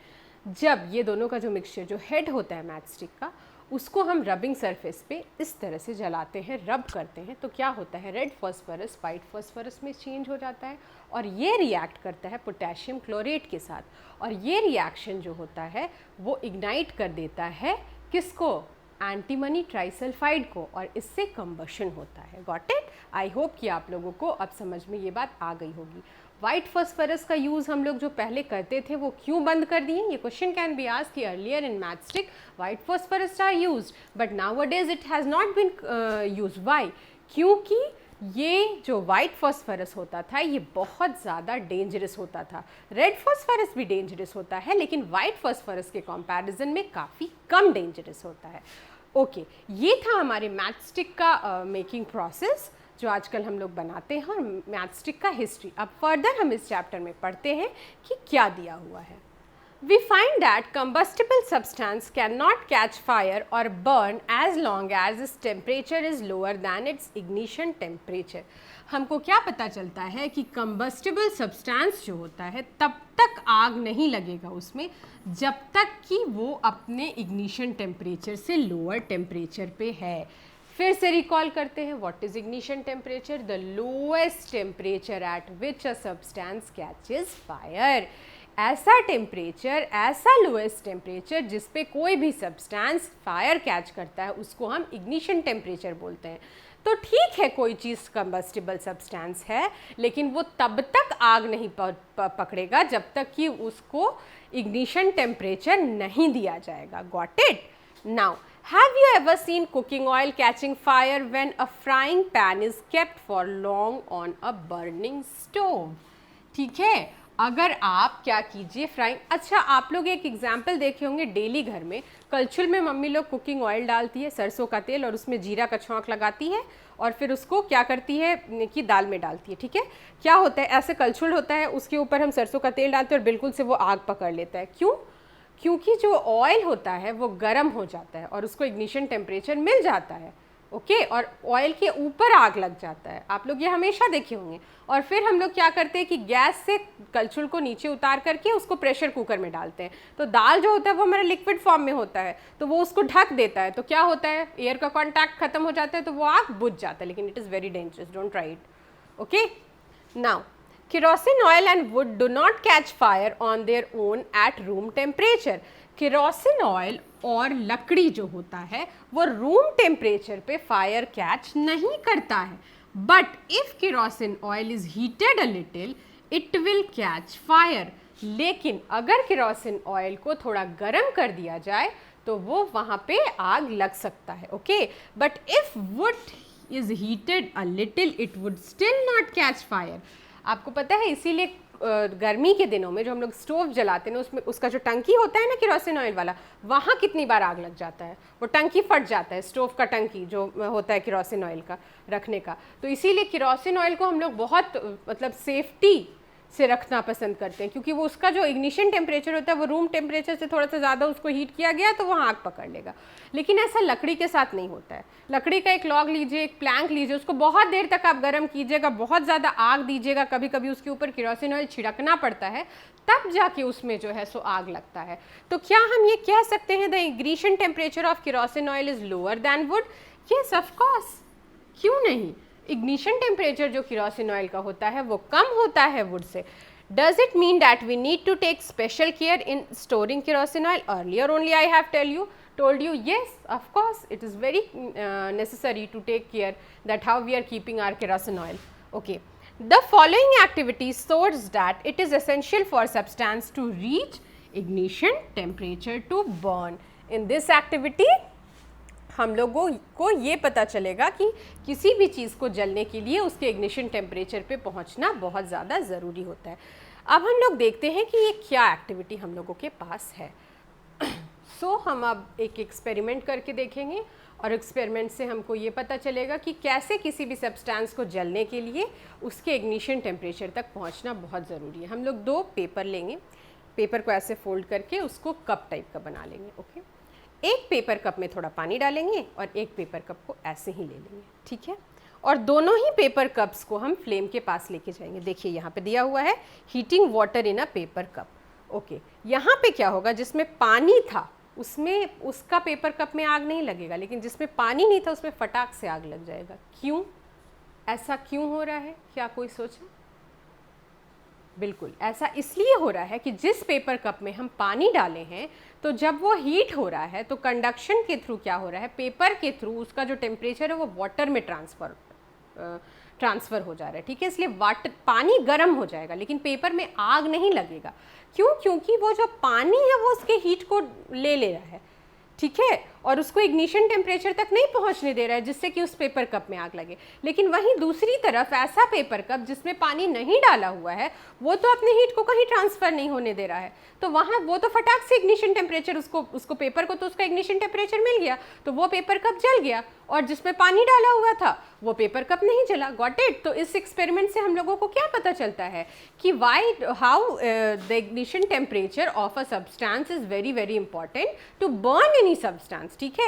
जब ये दोनों का जो मिक्सचर, जो हेड होता है मैच स्टिक का, उसको हम रबिंग सरफेस पे इस तरह से जलाते हैं, रब करते हैं, तो क्या होता है, रेड फॉस्फोरस वाइट फॉस्फोरस में चेंज हो जाता है और ये रिएक्ट करता है पोटेशियम क्लोरेट के साथ, और ये रिएक्शन जो होता है वो इग्नाइट कर देता है किसको, एंटीमनी ट्राइसल्फाइड को, और इससे कंबशन होता है। Got it? आई होप कि आप लोगों को अब समझ में ये बात आ गई होगी। वाइट फॉस्फोरस का यूज़ हम लोग जो पहले करते थे वो क्यों बंद कर दिए? ये क्वेश्चन कैन बी आस्क्ड कि earlier in matchstick white phosphorus are used but nowadays it has not been used. Why? क्योंकि ये जो वाइट फॉस्फोरस होता था ये बहुत ज़्यादा डेंजरस होता था। रेड फॉस्फोरस भी डेंजरस होता है लेकिन वाइट फॉस्फोरस के कंपैरिजन में काफ़ी कम डेंजरस होता है। ओके, ये था हमारे मैथस्टिक का मेकिंग प्रोसेस जो आजकल हम लोग बनाते हैं, और मैथस्टिक का हिस्ट्री। अब फर्दर हम इस चैप्टर में पढ़ते हैं कि क्या दिया हुआ है। We find that combustible substance cannot catch fire or burn as long as its temperature is lower than its ignition temperature. हमको क्या पता चलता है कि combustible substance जो होता है तब तक आग नहीं लगेगा उसमें जब तक कि वो अपने ignition temperature से lower temperature पे है। फिर से रिकॉल करते हैं, what is ignition temperature? The lowest temperature at which a substance catches fire. ऐसा टेम्परेचर, ऐसा लोएस्ट टेम्परेचर जिस पे कोई भी सब्सटेंस फायर कैच करता है उसको हम इग्निशन टेम्परेचर बोलते हैं। तो ठीक है, कोई चीज़ कंबस्टिबल सब्सटेंस है लेकिन वो तब तक आग नहीं पकड़ेगा जब तक कि उसको इग्निशन टेम्परेचर नहीं दिया जाएगा। Got it? Now, have you ever seen cooking oil catching fire when a frying pan is kept for long on a burning stove? ठीक है, अगर आप क्या कीजिए फ्राइंग, अच्छा आप लोग एक एग्जाम्पल देखे होंगे डेली घर में, कलछुल में मम्मी लोग कुकिंग ऑयल डालती है, सरसों का तेल, और उसमें जीरा का छौंक लगाती है और फिर उसको क्या करती है कि दाल में डालती है। ठीक है, क्या होता है, ऐसे कलछुल होता है, उसके ऊपर हम सरसों का तेल डालते हैं और बिल्कुल से वो आग पकड़ लेता है। क्यों? क्योंकि जो ऑयल होता है वो गर्म हो जाता है और उसको इग्निशन टेम्परेचर मिल जाता है। ओके, और ऑयल के ऊपर आग लग जाता है। आप लोग ये हमेशा देखे होंगे। और फिर हम लोग क्या करते हैं कि गैस से कलछुल को नीचे उतार करके उसको प्रेशर कुकर में डालते हैं, तो दाल जो होता है वो हमारा लिक्विड फॉर्म में होता है, तो वो उसको ढक देता है, तो क्या होता है, एयर का कॉन्टैक्ट खत्म हो जाता है, तो वो आग बुझ जाता है। लेकिन it is very dangerous, don't try it. Okay, now kerosene oil and wood do not catch fire on their own at room temperature. Kerosene oil और लकड़ी जो होता है वो रूम टेम्परेचर पे फायर कैच नहीं करता है, but if kerosene oil is heated a little it will catch fire. लेकिन अगर केरोसिन ऑयल को थोड़ा गर्म कर दिया जाए तो वो वहाँ पे आग लग सकता है। Okay, but if would is heated a little it would still not catch fire. आपको पता है, इसीलिए गर्मी के दिनों में जो हम लोग स्टोव जलाते हैं ना, उसमें उसका जो टंकी होता है ना केरोसिन ऑयल वाला, वहाँ कितनी बार आग लग जाता है, वो टंकी फट जाता है, स्टोव का टंकी जो होता है केरोसिन ऑयल का रखने का। तो इसीलिए केरोसिन ऑयल को हम लोग बहुत मतलब सेफ्टी से रखना पसंद करते हैं, क्योंकि वो उसका जो इग्निशन टेम्परेचर होता है वो रूम टेम्परेचर से थोड़ा सा ज़्यादा उसको हीट किया गया तो वो आग पकड़ लेगा। लेकिन ऐसा लकड़ी के साथ नहीं होता है। लकड़ी का एक लॉग लीजिए, एक प्लैंक लीजिए, उसको बहुत देर तक आप गर्म कीजिएगा, बहुत ज़्यादा आग दीजिएगा, कभी कभी उसके ऊपर केरोसिन ऑयल छिड़कना पड़ता है, तब जाके उसमें जो है सो आग लगता है। तो क्या हम ये कह सकते हैं the ignition temperature of kerosene oil is lower than would? Yes, of course, क्यों नहीं। इग्निशन टेम्परेचर जो केरोसिन ऑयल का होता है वो कम होता है would say. Does it mean that we need to take special care in storing kerosene oil? Earlier only I have told you yes, of course it is very necessary to take care that how we are keeping our kerosene oil. Okay, the following activities shows that it is essential for substance to reach ignition temperature to burn. In this activity हम लोगों को ये पता चलेगा कि किसी भी चीज़ को जलने के लिए उसके इग्निशन टेम्परेचर पे पहुंचना बहुत ज़्यादा ज़रूरी होता है। अब हम लोग देखते हैं कि ये क्या एक्टिविटी हम लोगों के पास है। सो हम अब एक एक्सपेरिमेंट करके देखेंगे और एक्सपेरिमेंट से हमको ये पता चलेगा कि कैसे किसी भी सब्सटेंस को जलने के लिए उसके इग्निशन टेम्परेचर तक पहुँचना बहुत ज़रूरी है। हम लोग 2 पेपर लेंगे, पेपर को ऐसे फोल्ड करके उसको कप टाइप का बना लेंगे। ओके, एक पेपर कप में थोड़ा पानी डालेंगे और एक पेपर कप को ऐसे ही ले लेंगे। ठीक है, और दोनों ही पेपर कप्स को हम फ्लेम के पास लेके जाएंगे। देखिए यहाँ पे दिया हुआ है heating water in a paper cup. Okay, यहाँ पे क्या होगा, जिसमें पानी था उसमें उसका पेपर कप में आग नहीं लगेगा, लेकिन जिसमें पानी नहीं था उसमें फटाक से आग लग जाएगा। क्यों? ऐसा क्यों हो रहा है? क्या कोई सोचा? बिल्कुल ऐसा इसलिए हो रहा है कि जिस पेपर कप में हम पानी डाले हैं, तो जब वो हीट हो रहा है तो कंडक्शन के थ्रू क्या हो रहा है, पेपर के थ्रू उसका जो टेम्परेचर है वो वाटर में ट्रांसफ़र हो जा रहा है। ठीक है, इसलिए पानी गर्म हो जाएगा लेकिन पेपर में आग नहीं लगेगा। क्यों? क्योंकि वो जो पानी है वो उसके हीट को ले रहा है, ठीक है, और उसको इग्निशन टेम्परेचर तक नहीं पहुंचने दे रहा है जिससे कि उस पेपर कप में आग लगे। लेकिन वहीं दूसरी तरफ ऐसा पेपर कप जिसमें पानी नहीं डाला हुआ है, वो तो अपने हीट को कहीं ट्रांसफ़र नहीं होने दे रहा है, तो वहाँ वो तो फटाक से इग्निशन टेम्परेचर उसको पेपर को तो उसका इग्निशन टेम्परेचर मिल गया, तो वो पेपर कप जल गया, और जिसमें पानी डाला हुआ था वो पेपर कप नहीं जला। Got it? तो इस एक्सपेरिमेंट से हम लोगों को क्या पता चलता है कि how the ignition temperature of a substance is very very important to burn any substance. ठीक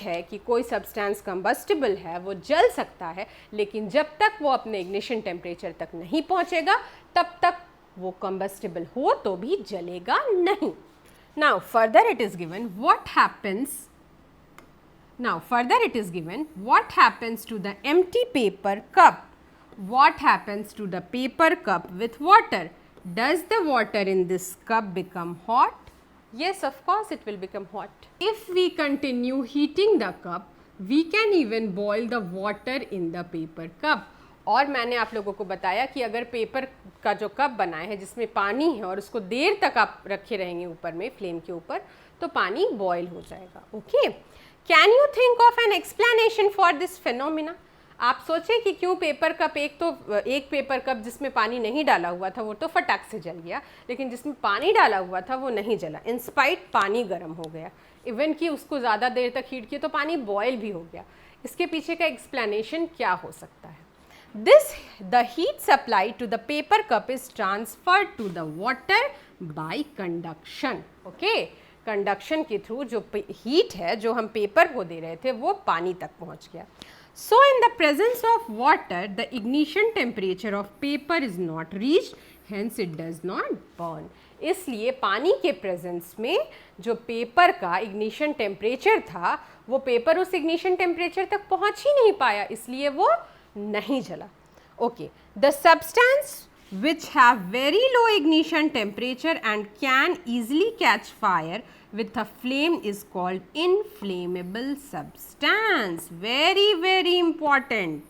है कि कोई सब्सटेंस कंबस्टिबल है, वो जल सकता है, लेकिन जब तक वो अपने इग्निशन टेम्परेचर तक नहीं पहुंचेगा तब तक वो कंबस्टिबल हो तो भी जलेगा नहीं। Now further it is given what happens to the empty paper cup. What happens to the paper cup with water? Does the water in this cup become hot? Yes, of course it will become hot. If we continue heating the cup, we can even boil the water in the paper cup. और मैंने आप लोगों को बताया कि अगर paper का जो कप बनाए है जिसमें पानी है और उसको देर तक आप रखे रहेंगे ऊपर में फ्लेम के ऊपर, तो पानी बॉयल हो जाएगा। Okay, can you think of an explanation for this phenomena? आप सोचें कि क्यों पेपर कप, एक पेपर कप जिसमें पानी नहीं डाला हुआ था वो तो फटाक से जल गया, लेकिन जिसमें पानी डाला हुआ था वो नहीं जला, इंस्पाइट पानी गर्म हो गया, इवन कि उसको ज़्यादा देर तक हीट किया तो पानी बॉयल भी हो गया। इसके पीछे का एक्सप्लेनेशन क्या हो सकता है? The heat supplied to the paper cup is transferred to the water by conduction. Okay, conduction के थ्रू जो हीट है जो हम पेपर को दे रहे थे वो पानी तक पहुंच गया। So in the presence of water, the ignition temperature of paper is not reached, hence it does not burn. इसलिए पानी के प्रेजेंस में जो पेपर का इग्निशन टेम्परेचर था वो पेपर उस इग्निशन टेम्परेचर तक पहुंच ही नहीं पाया, इसलिए वो नहीं जला। Okay, the substance which have very low ignition temperature and can easily catch fire with a flame is called inflammable substance. Very very important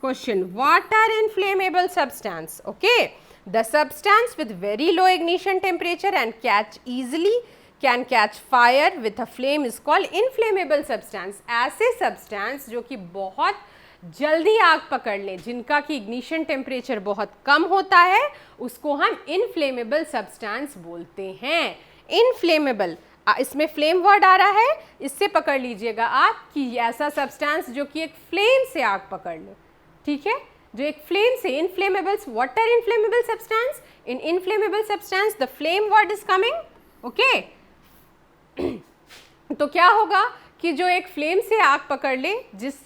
question. What are inflammable substance? Okay, the substance with very low ignition temperature and can catch fire with a flame is called inflammable substance. ऐसे substance जो कि बहुत जल्दी आग पकड़ लें, जिनका कि इग्निशन टेम्परेचर बहुत कम होता है, उसको हम इनफ्लेमेबल सब्सटेंस बोलते हैं। इनफ्लेमेबल, इसमें फ्लेम वर्ड आ रहा है, इससे पकड़ लीजिएगा आप कि ऐसा सब्सटेंस जो कि एक फ्लेम से आग पकड़ ले। ठीक है, जो एक फ्लेम से, inflammables, what are inflammable substance? In inflammable substance the flame word is coming. Okay, तो क्या होगा कि जो एक फ्लेम से आग पकड़ ले,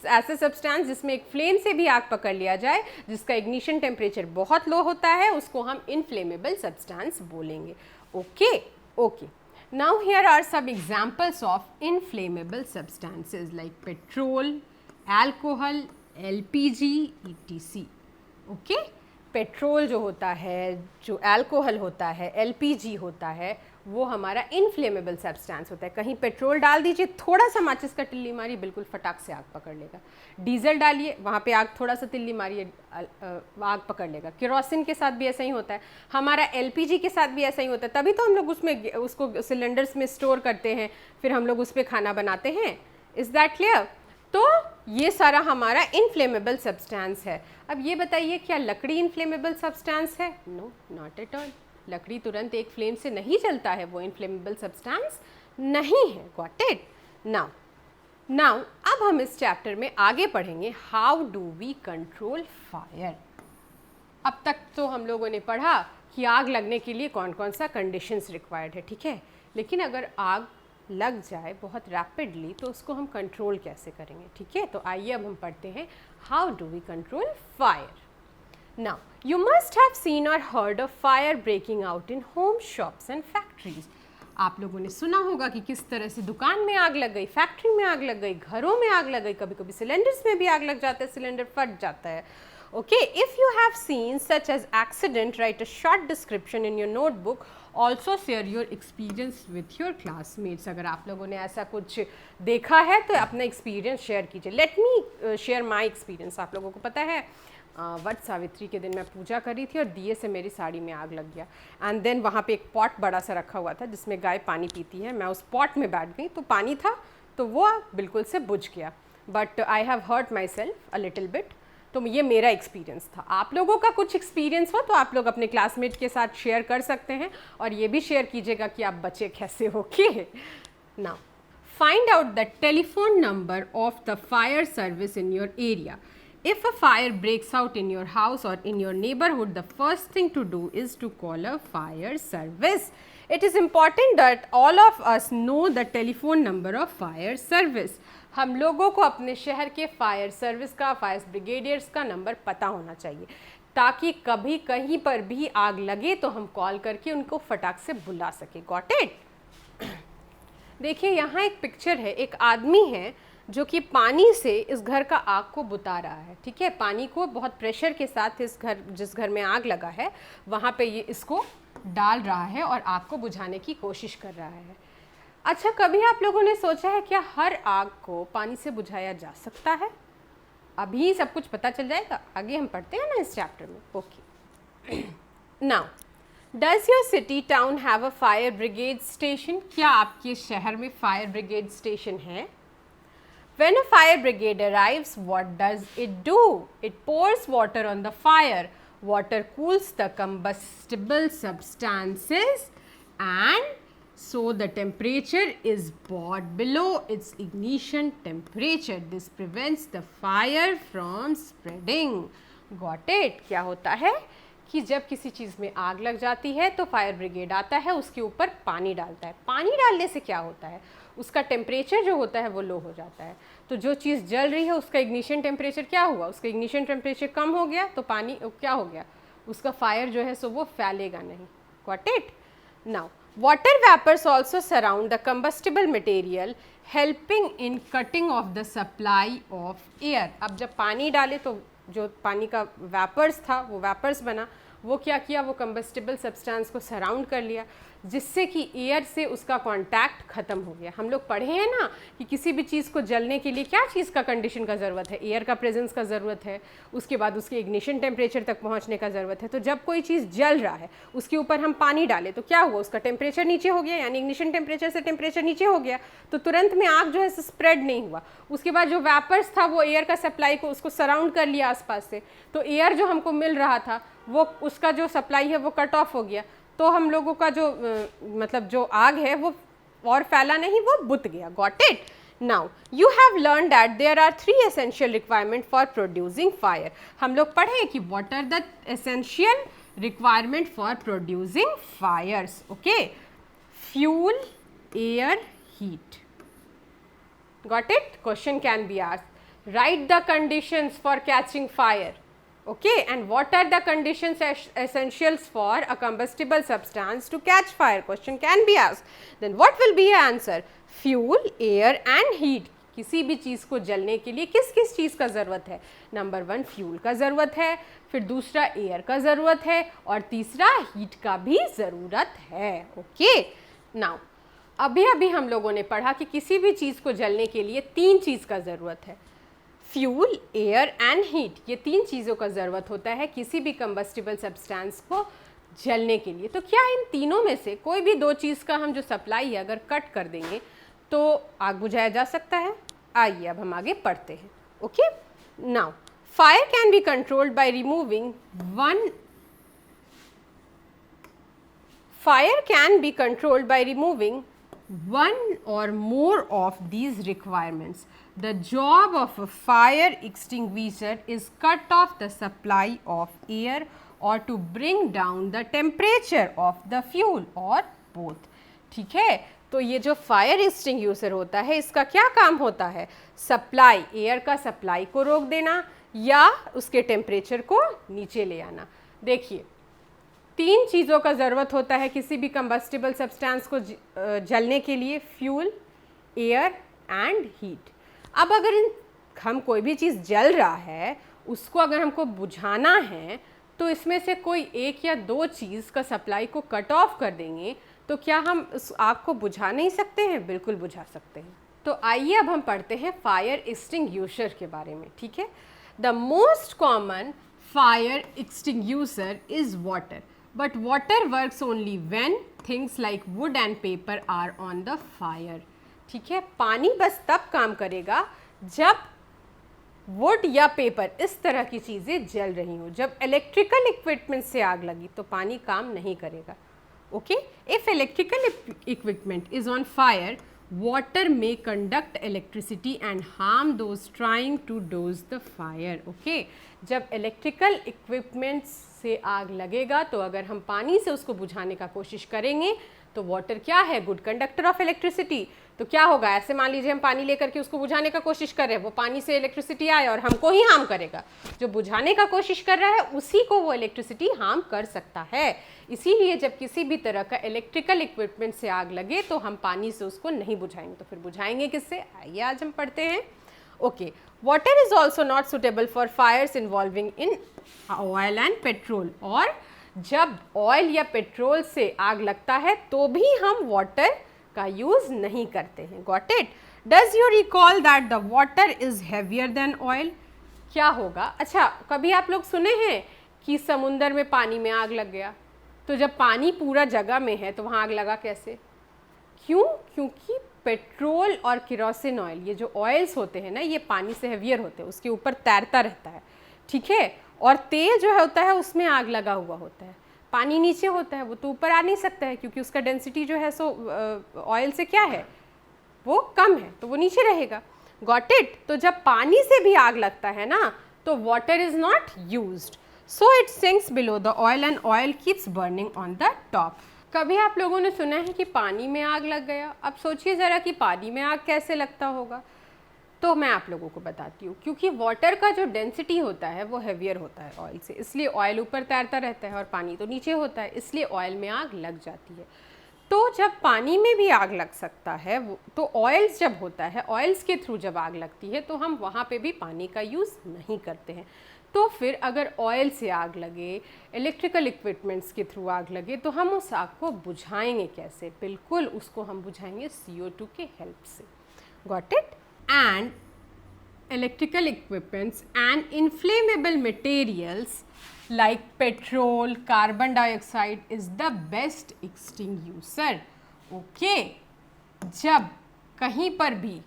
ऐसे सब्सटेंस जिसमें एक फ्लेम से भी आग पकड़ लिया जाए, जिसका इग्निशन टेम्परेचर बहुत लो होता है, उसको हम इनफ्लेमेबल सब्सटेंस बोलेंगे। Okay okay, now here are some examples of inflammable substances like petrol, alcohol, LPG, ETC. ओके, पेट्रोल जो होता है, जो अल्कोहल होता है, एलपीजी होता है, वो हमारा इनफ्लेमेबल सब्सटेंस होता है। कहीं पेट्रोल डाल दीजिए, थोड़ा सा माचिस का तिल्ली मारिए, बिल्कुल फटाक से आग पकड़ लेगा। डीजल डालिए, वहाँ पे आग, थोड़ा सा तिल्ली मारिए, आग पकड़ लेगा। केरोसिन के साथ भी ऐसा ही होता है, हमारा एलपीजी के साथ भी ऐसा ही होता है, तभी तो हम लोग उसको सिलेंडर्स में स्टोर करते हैं, फिर हम लोग उस पर खाना बनाते हैं। Is that clear? तो ये सारा हमारा इनफ्लेमेबल सब्सटेंस है। अब ये बताइए, क्या लकड़ी इनफ्लेमेबल सब्सटेंस है? No, not at all. लकड़ी तुरंत एक फ्लेम से नहीं जलता है, वो इनफ्लेमेबल सब्सटेंस नहीं है। Got it? नाउ अब हम इस चैप्टर में आगे पढ़ेंगे how do we control fire. अब तक तो हम लोगों ने पढ़ा कि आग लगने के लिए कौन कौन सा कंडीशंस रिक्वायर्ड है, ठीक है, लेकिन अगर आग लग जाए बहुत रैपिडली तो उसको हम कंट्रोल कैसे करेंगे। ठीक है, तो आइए अब हम पढ़ते हैं how do we control fire. Now, you must have seen or heard of fire breaking out in homes, shops and factories. आप लोगों ने सुना होगा कि किस तरह से दुकान में आग लग गई, फैक्ट्री में आग लग गई, घरों में आग लग गई, कभी कभी सिलेंडर्स में भी आग लग जाता है, सिलेंडर फट जाता है. Okay, if you have seen such as accident, write a short description in your notebook. Also share your experience with your classmates. अगर आप लोगों ने ऐसा कुछ देखा है तो अपना एक्सपीरियंस शेयर कीजिए. Let me share my experience. आप लोगों को पता है वट सावित्री के दिन मैं पूजा करी थी और दिए से मेरी साड़ी में आग लग गया. एंड देन वहाँ पे एक पॉट बड़ा सा रखा हुआ था जिसमें गाय पानी पीती है. मैं उस पॉट में बैठ गई तो पानी था तो वो बिल्कुल से बुझ गया. But I have hurt myself a little bit. तो ये मेरा एक्सपीरियंस था. आप लोगों का कुछ एक्सपीरियंस हो तो आप लोग अपने क्लासमेट के साथ शेयर कर सकते हैं और ये भी शेयर कीजिएगा कि आप बचे कैसे हो. Okay, now find out the telephone number of the fire service in your area. If a fire breaks out in your house or in your neighborhood, the first thing to do is to call a fire service. It is important that all of us know the telephone number of fire service. हम लोगों को अपने शहर के fire service का, fire brigadiers का number पता होना चाहिए ताकि कभी कहीं पर भी आग लगे तो हम कॉल करके उनको फटाक से बुला सके. Got it? देखिए यहाँ एक पिक्चर है. एक आदमी है जो कि पानी से इस घर का आग को बुता रहा है. ठीक है, पानी को बहुत प्रेशर के साथ जिस घर में आग लगा है वहाँ पे ये इसको डाल रहा है और आग को बुझाने की कोशिश कर रहा है. अच्छा, कभी आप लोगों ने सोचा है क्या हर आग को पानी से बुझाया जा सकता है? अभी सब कुछ पता चल जाएगा, आगे हम पढ़ते हैं ना इस चैप्टर में. Okay, now does your city town have a fire brigade station? क्या आपके शहर में फायर ब्रिगेड स्टेशन है? When a fire brigade arrives, what does it do? It pours water on the fire. Water cools the combustible substances and so the temperature is brought below its ignition temperature. This prevents the fire from spreading. Got it? क्या होता है कि जब किसी चीज़ में आग लग जाती है तो फायर ब्रिगेड आता है, उसके ऊपर पानी डालता है. पानी डालने से क्या होता है, उसका टेम्परेचर जो होता है वो लो हो जाता है. तो जो चीज़ जल रही है उसका इग्निशन टेम्परेचर क्या हुआ, उसका इग्निशन टेम्परेचर कम हो गया तो पानी क्या हो गया, उसका फायर जो है सो वो फैलेगा नहीं. Got it? Now water vapours also surround the combustible material helping in cutting off the supply of air. अब जब पानी डाले तो जो पानी का वेपर्स था वो वेपर्स बना, वो क्या किया, वो कंबस्टिबल सब्सटेंस को सराउंड कर लिया जिससे कि एयर से उसका कांटेक्ट ख़त्म हो गया. हम लोग पढ़े हैं ना कि किसी भी चीज़ को जलने के लिए क्या चीज़ का कंडीशन का ज़रूरत है, एयर का प्रेजेंस का ज़रूरत है, उसके बाद उसके इग्निशन टेम्परेचर तक पहुंचने का ज़रूरत है. तो जब कोई चीज़ जल रहा है उसके ऊपर हम पानी डालें तो क्या हुआ, उसका टेम्परेचर नीचे हो गया, यानी इग्निशन टेम्परेचर से टेम्परेचर नीचे हो गया तो तुरंत में आग जो है स्प्रेड नहीं हुआ. उसके बाद जो वेपर्स था वो एयर का सप्लाई को उसको सराउंड कर लिया आसपास से, तो एयर जो हमको मिल रहा था वो उसका जो सप्लाई है वो कट ऑफ हो गया. तो हम लोगों का जो मतलब जो आग है वो और फैला नहीं, वो बुझ गया. Got it? Now you have learn that there are 3 essential requirement for producing fire. हम लोग पढ़े कि what are the essential requirement for producing fires. Okay, fuel, air, heat. Got it? Question can be asked. Write the conditions for catching fire. Okay, and what are the conditions essentials for a combustible substance to catch fire? Question can be asked. Then what will be your answer? Fuel, air and heat. किसी भी चीज़ को जलने के लिए किस किस चीज़ का ज़रूरत है? नंबर 1 फ्यूल का ज़रूरत है, फिर दूसरा एयर का ज़रूरत है और तीसरा हीट का भी ज़रूरत है. ओके, नाउ अभी हम लोगों ने पढ़ा कि किसी भी चीज़ को जलने के लिए 3 चीज़ का ज़रूरत है. फ्यूल, एयर एंड हीट, ये 3 चीज़ों का ज़रूरत होता है किसी भी कंबस्टिबल सब्सटेंस को जलने के लिए. तो क्या इन तीनों में से कोई भी 2 चीज़ का हम जो सप्लाई है अगर कट कर देंगे तो आग बुझाया जा सकता है? आइए अब हम आगे पढ़ते हैं. Okay, now fire can be controlled by removing one or more of these requirements. The job of a fire extinguisher is cut off the supply of air or to bring down the temperature of the fuel or both. ठीक है, तो ये जो fire extinguisher होता है इसका क्या काम होता है? सप्लाई, एयर का सप्लाई को रोक देना या उसके टेम्परेचर को नीचे ले आना. देखिए तीन चीज़ों का ज़रूरत होता है किसी भी कंबस्टिबल सब्सटेंस को जलने के लिए, फ्यूल, एयर एंड हीट। अब अगर हम कोई भी चीज़ जल रहा है उसको अगर हमको बुझाना है तो इसमें से कोई एक या दो चीज़ का सप्लाई को कट ऑफ कर देंगे तो क्या हम उस आग को बुझा नहीं सकते हैं? बिल्कुल बुझा सकते हैं। तो आइए अब हम पढ़ते हैं फायर एक्सटिंग्यूशर के बारे में, ठीक है। The most common fire extinguisher is water, but water works only when things like wood and paper are on the fire. ठीक है, पानी बस तब काम करेगा जब वुड या पेपर इस तरह की चीज़ें जल रही हो। जब इलेक्ट्रिकल इक्विपमेंट से आग लगी तो पानी काम नहीं करेगा। Okay, if electrical equipment is on fire, water may conduct electricity and harm those trying to douse the fire. Okay, जब इलेक्ट्रिकल इक्विपमेंट्स से आग लगेगा तो अगर हम पानी से उसको बुझाने का कोशिश करेंगे तो वाटर क्या है? Good conductor of electricity. तो क्या होगा? ऐसे मान लीजिए हम पानी लेकर के उसको बुझाने का कोशिश कर रहे हैं, वो पानी से इलेक्ट्रिसिटी आए और हमको ही हार्म करेगा। जो बुझाने का कोशिश कर रहा है उसी को वो इलेक्ट्रिसिटी हार्म कर सकता है। इसीलिए जब किसी भी तरह का इलेक्ट्रिकल इक्विपमेंट से आग लगे तो हम पानी से उसको नहीं बुझाएंगे। तो फिर बुझाएंगे किससे? आइए आज हम पढ़ते हैं। Okay, water is also not suitable for fires involving in oil and petrol. और जब ऑयल या पेट्रोल से आग लगता है तो भी हम वाटर का यूज नहीं करते हैं। Got it? Does you recall that the water is heavier than oil? क्या होगा? अच्छा, कभी आप लोग सुने हैं कि समुंदर में पानी में आग लग गया? तो जब पानी पूरा जगह में है तो वहाँ आग लगा कैसे? क्यों? क्योंकि पेट्रोल और केरोसिन ऑयल, ये जो ऑयल्स होते हैं ना, ये पानी से हैवियर होते हैं, उसके ऊपर तैरता रहता है। ठीक है, और तेल जो होता है उसमें आग लगा हुआ होता है। पानी नीचे होता है, वो तो ऊपर आ नहीं सकता है क्योंकि उसका डेंसिटी जो है सो ऑयल से क्या है, वो कम है, तो वो नीचे रहेगा। Got it? तो जब पानी से भी आग लगता है ना तो water is not used, so it sinks below the oil and oil keeps burning on the top. कभी आप लोगों ने सुना है कि पानी में आग लग गया? अब सोचिए ज़रा कि पानी में आग कैसे लगता होगा। तो मैं आप लोगों को बताती हूँ। क्योंकि वाटर का जो डेंसिटी होता है वो हैवियर होता है ऑयल से, इसलिए ऑयल ऊपर तैरता रहता है और पानी तो नीचे होता है, इसलिए ऑयल में आग लग जाती है। तो जब पानी में भी आग लग सकता है तो ऑयल्स जब होता है, ऑयल्स के थ्रू जब आग लगती है तो हम वहाँ पे भी पानी का यूज़ नहीं करते हैं। तो फिर अगर ऑयल से आग लगे, इलेक्ट्रिकल इक्विपमेंट्स के थ्रू आग लगे, तो हम उस आग को बुझाएंगे कैसे? बिल्कुल, उसको हम बुझाएंगे CO2 के हेल्प से। Got it? And electrical equipments and inflammable materials like petrol, carbon dioxide is the best extinguisher. Okay, जब कहीं पर भी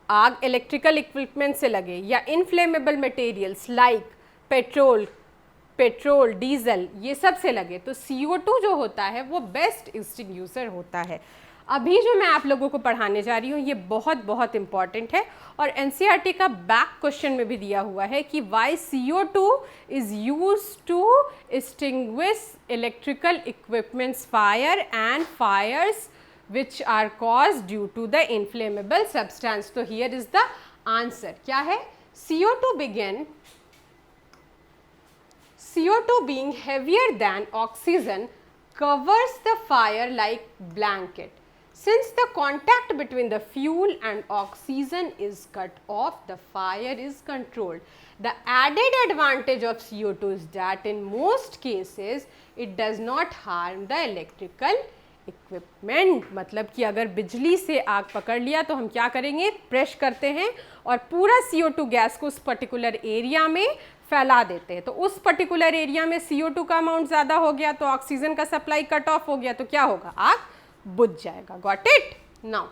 आग इलेक्ट्रिकल इक्विपमेंट से लगे या inflammable materials like petrol, diesel, ये सब से लगे तो CO2 जो होता है वो बेस्ट एक्सटिंग्यूशर होता है। अभी जो मैं आप लोगों को पढ़ाने जा रही हूँ ये बहुत बहुत इंपॉर्टेंट है और NCERT का बैक क्वेश्चन में भी दिया हुआ है कि why CO2 is use to extinguish electrical equipments fire and fires which are caused due to the inflammable substance. So here is the answer. क्या है? CO2 being heavier than oxygen covers the fire like blanket. Since the contact between the fuel and oxygen is cut off, the fire is controlled. The added advantage of CO2 is that in most cases it does not harm the electrical equipment. मतलब कि अगर बिजली से आग पकड़ लिया तो हम क्या करेंगे? प्रेस करते हैं और पूरा CO2 गैस को उस पर्टिकुलर एरिया में फैला देते हैं। तो उस पर्टिकुलर एरिया में CO2 का अमाउंट ज़्यादा हो गया तो ऑक्सीजन का सप्लाई कट ऑफ हो गया तो क्या होगा? आग बुझ जाएगा। Got it? Now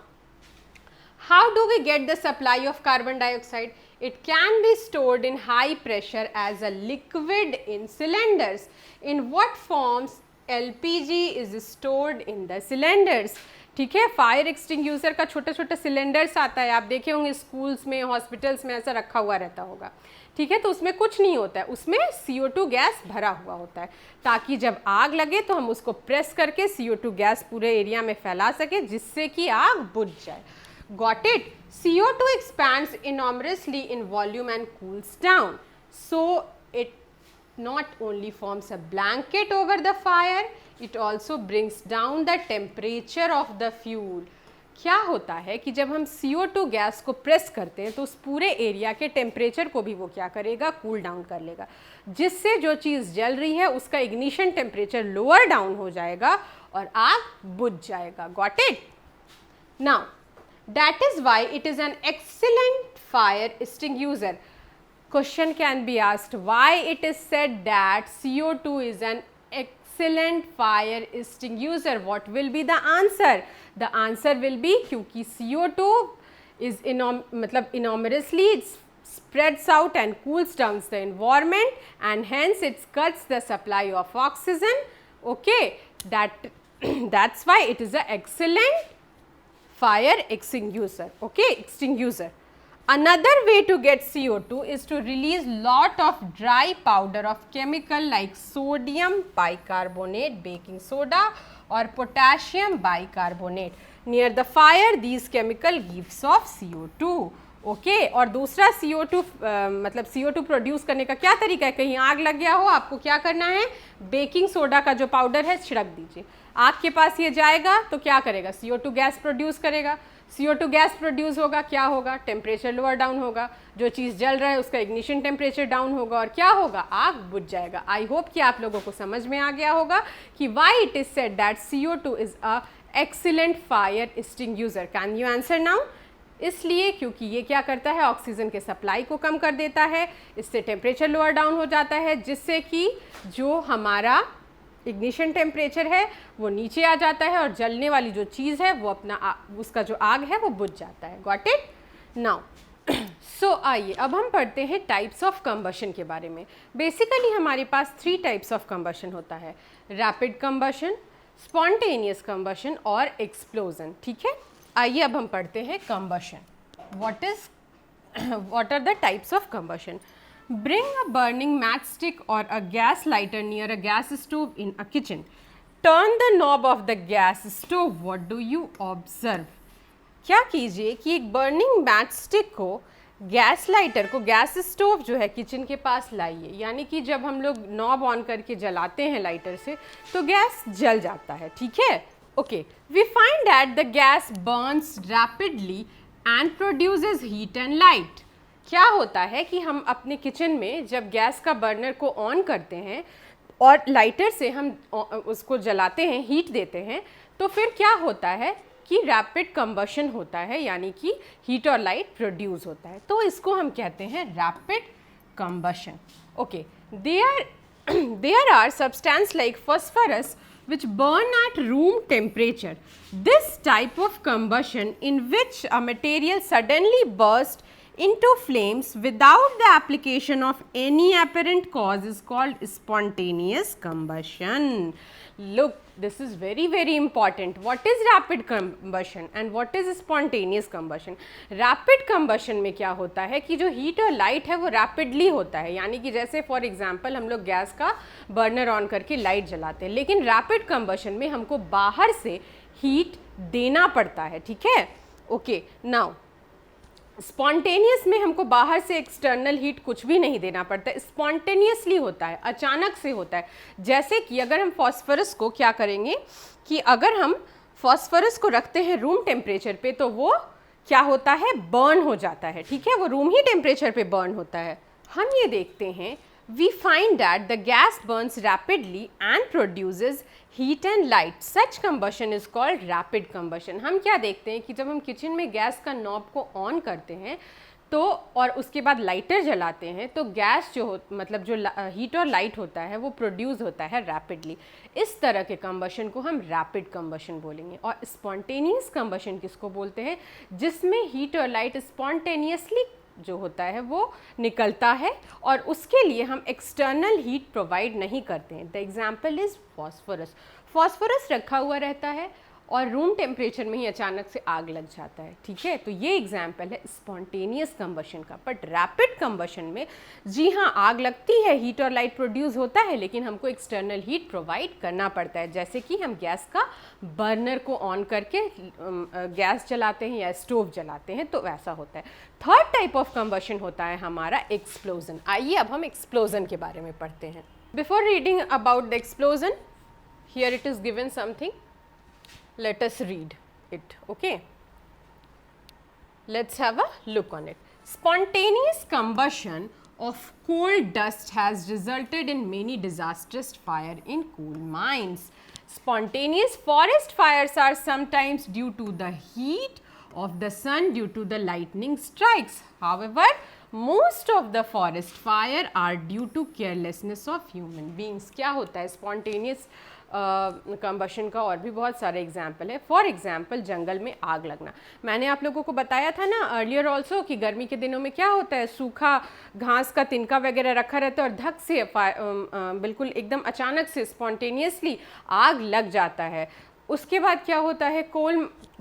how do we get the supply of carbon dioxide? It can be stored in high pressure as a liquid in cylinders. In what forms? LPG is stored in the cylinders. ठीक है, fire extinguisher का छोटा छोटा cylinders आता है, आप देखे होंगे स्कूल्स में, हॉस्पिटल्स में ऐसा रखा हुआ रहता होगा। ठीक है, तो उसमें कुछ नहीं होता है, उसमें CO2 गैस भरा हुआ होता है ताकि जब आग लगे तो हम उसको प्रेस करके CO2 गैस पूरे एरिया में फैला सके जिससे कि आग बुझ जाए। Got it? CO2 expands enormously in volume and cools down, so it not only forms a blanket over the fire, it also brings down the temperature of the fuel. क्या होता है कि जब हम CO2 गैस को press करते हैं तो उस पूरे एरिया के टेम्परेचर को भी वो क्या करेगा, कूल डाउन कर लेगा, जिससे जो चीज़ जल रही है उसका इग्निशन टेम्परेचर लोअर डाउन हो जाएगा और आग बुझ जाएगा. Got it? Now that is why it is an excellent fire extinguisher. Question can be asked, why it is said that CO2 is an excellent fire extinguisher? What will be the answer? The answer will be क्योंकि CO2 is enormously spreads out and cools down the environment, and hence it cuts the supply of oxygen. Okay, that's why it is an excellent fire extinguisher. Okay, extinguisher. Another way to get CO2 is to release lot of dry powder of chemical like sodium bicarbonate, baking soda or potassium bicarbonate. Near the fire these chemical gives off CO2. Okay और दूसरा CO2 CO2 produce करने का क्या तरीका है, कहीं आग लग गया हो, आपको क्या करना है, बेकिंग सोडा का जो पाउडर है छिड़क दीजिए, आग के पास ये जाएगा तो क्या करेगा, CO2 गैस प्रोड्यूस करेगा, CO2 गैस प्रोड्यूस होगा, क्या होगा, टेम्परेचर लोअर डाउन होगा, जो चीज़ जल रहा है उसका इग्निशन टेम्परेचर डाउन होगा और क्या होगा, आग बुझ जाएगा. आई होप कि आप लोगों को समझ में आ गया होगा कि why it is said that CO2 is a excellent fire extinguisher. Can you answer now? इसलिए क्योंकि ये क्या करता है, ऑक्सीजन के सप्लाई को कम कर देता है, इससे टेम्परेचर लोअर डाउन हो जाता है, जिससे कि जो हमारा इग्निशन टेम्परेचर है वो नीचे आ जाता है और जलने वाली जो चीज़ है वो उसका जो आग है वो बुझ जाता है. Got it? नाउ सो आइए अब हम पढ़ते हैं टाइप्स ऑफ कंबशन के बारे में. बेसिकली हमारे पास 3 टाइप्स ऑफ कंबशन होता है, रैपिड कंबशन, स्पॉन्टेनियस कंबशन और एक्सप्लोजन. ठीक है, आइए अब हम पढ़ते हैं combustion. what are the types of combustion? Bring a burning matchstick or a gas lighter near a gas stove in a kitchen. Turn the knob of the gas stove. What do you observe? क्या कीजिए कि एक burning match stick को, gas lighter को gas stove जो है kitchen के पास लाइए, यानी कि जब हम लोग नॉब ऑन करके जलाते हैं लाइटर से तो गैस जल जाता है. ठीक है, okay. We find that the gas burns rapidly and produces heat and light. क्या होता है कि हम अपने किचन में जब गैस का बर्नर को ऑन करते हैं और लाइटर से हम उसको जलाते हैं, हीट देते हैं, तो फिर क्या होता है कि रैपिड कंबशन होता है, यानी कि हीट और लाइट प्रोड्यूस होता है. तो इसको हम कहते हैं rapid combustion. Okay, there are substance like phosphorus which burn at room temperature. This type of combustion in which a material suddenly bursts into flames without the application of any apparent cause is called spontaneous combustion. Look, this is very important. What is rapid combustion and what is spontaneous combustion? Rapid combustion में क्या होता है कि जो heat और light है वो rapidly होता है, यानी कि जैसे फॉर एग्जांपल हम लोग गैस का बर्नर ऑन करके लाइट जलाते हैं, लेकिन रैपिड कंबशन में हमको बाहर से हीट देना पड़ता है. ठीक है, ओके. नाउ स्पॉन्टेनियस में हमको बाहर से एक्सटर्नल हीट कुछ भी नहीं देना पड़ता है, स्पॉन्टेनियसली होता है, अचानक से होता है. जैसे कि अगर हम फॉस्फोरस को क्या करेंगे कि अगर हम फॉस्फोरस को रखते हैं रूम टेम्परेचर पे तो वो क्या होता है, बर्न हो जाता है. ठीक है, वो रूम ही टेम्परेचर पे बर्न होता है. हम ये देखते हैं, we find that the gas burns rapidly and produces heat and light. Such combustion is called rapid combustion. हम क्या देखते हैं कि जब हम किचन में गैस का नॉब को ऑन करते हैं तो और उसके बाद लाइटर जलाते हैं तो गैस जो जो हीट और लाइट होता है वो प्रोड्यूस होता है रैपिडली. इस तरह के कंबशन को हम रैपिड कंबशन बोलेंगे. और स्पॉन्टेनियस कंबशन किसको बोलते हैं, जिसमें हीट और लाइट स्पॉन्टेनियसली जो होता है वो निकलता है और उसके लिए हम एक्सटर्नल हीट प्रोवाइड नहीं करते हैं. The example is phosphorus. Phosphorus रखा हुआ रहता है और रूम टेम्परेचर में ही अचानक से आग लग जाता है, ठीक है। तो ये एग्जाम्पल है स्पॉन्टेनियस कंबशन का। बट रैपिड कंबशन में जी हाँ, आग लगती है, हीट और लाइट प्रोड्यूस होता है, लेकिन हमको एक्सटर्नल हीट प्रोवाइड करना पड़ता है, जैसे कि हम गैस का बर्नर को ऑन करके गैस जलाते हैं या स्टोव जलाते हैं, तो वैसा होता है। थर्ड टाइप ऑफ कंबशन होता है हमारा एक्सप्लोजन। आइए अब हम एक्सप्लोजन के बारे में पढ़ते हैं। Before reading about the explosion, here it is given something, let us read it. Okay, let's have a look on it. Spontaneous combustion of coal dust has resulted in many disastrous fire in coal mines. Spontaneous forest fires are sometimes due to the heat of the sun due to the lightning strikes. However, most of the forest fire are due to carelessness of human beings. क्या होता है spontaneous combustion का? और भी बहुत सारे example है। For example, जंगल में आग लगना। मैंने आप लोगों को बताया था ना अर्लियर ऑल्सो कि गर्मी के दिनों में क्या होता है, सूखा घास का तिनका वगैरह रखा रहता है और धक से बिल्कुल एकदम अचानक से स्पॉन्टेनियसली आग लग जाता है। उसके बाद क्या होता है,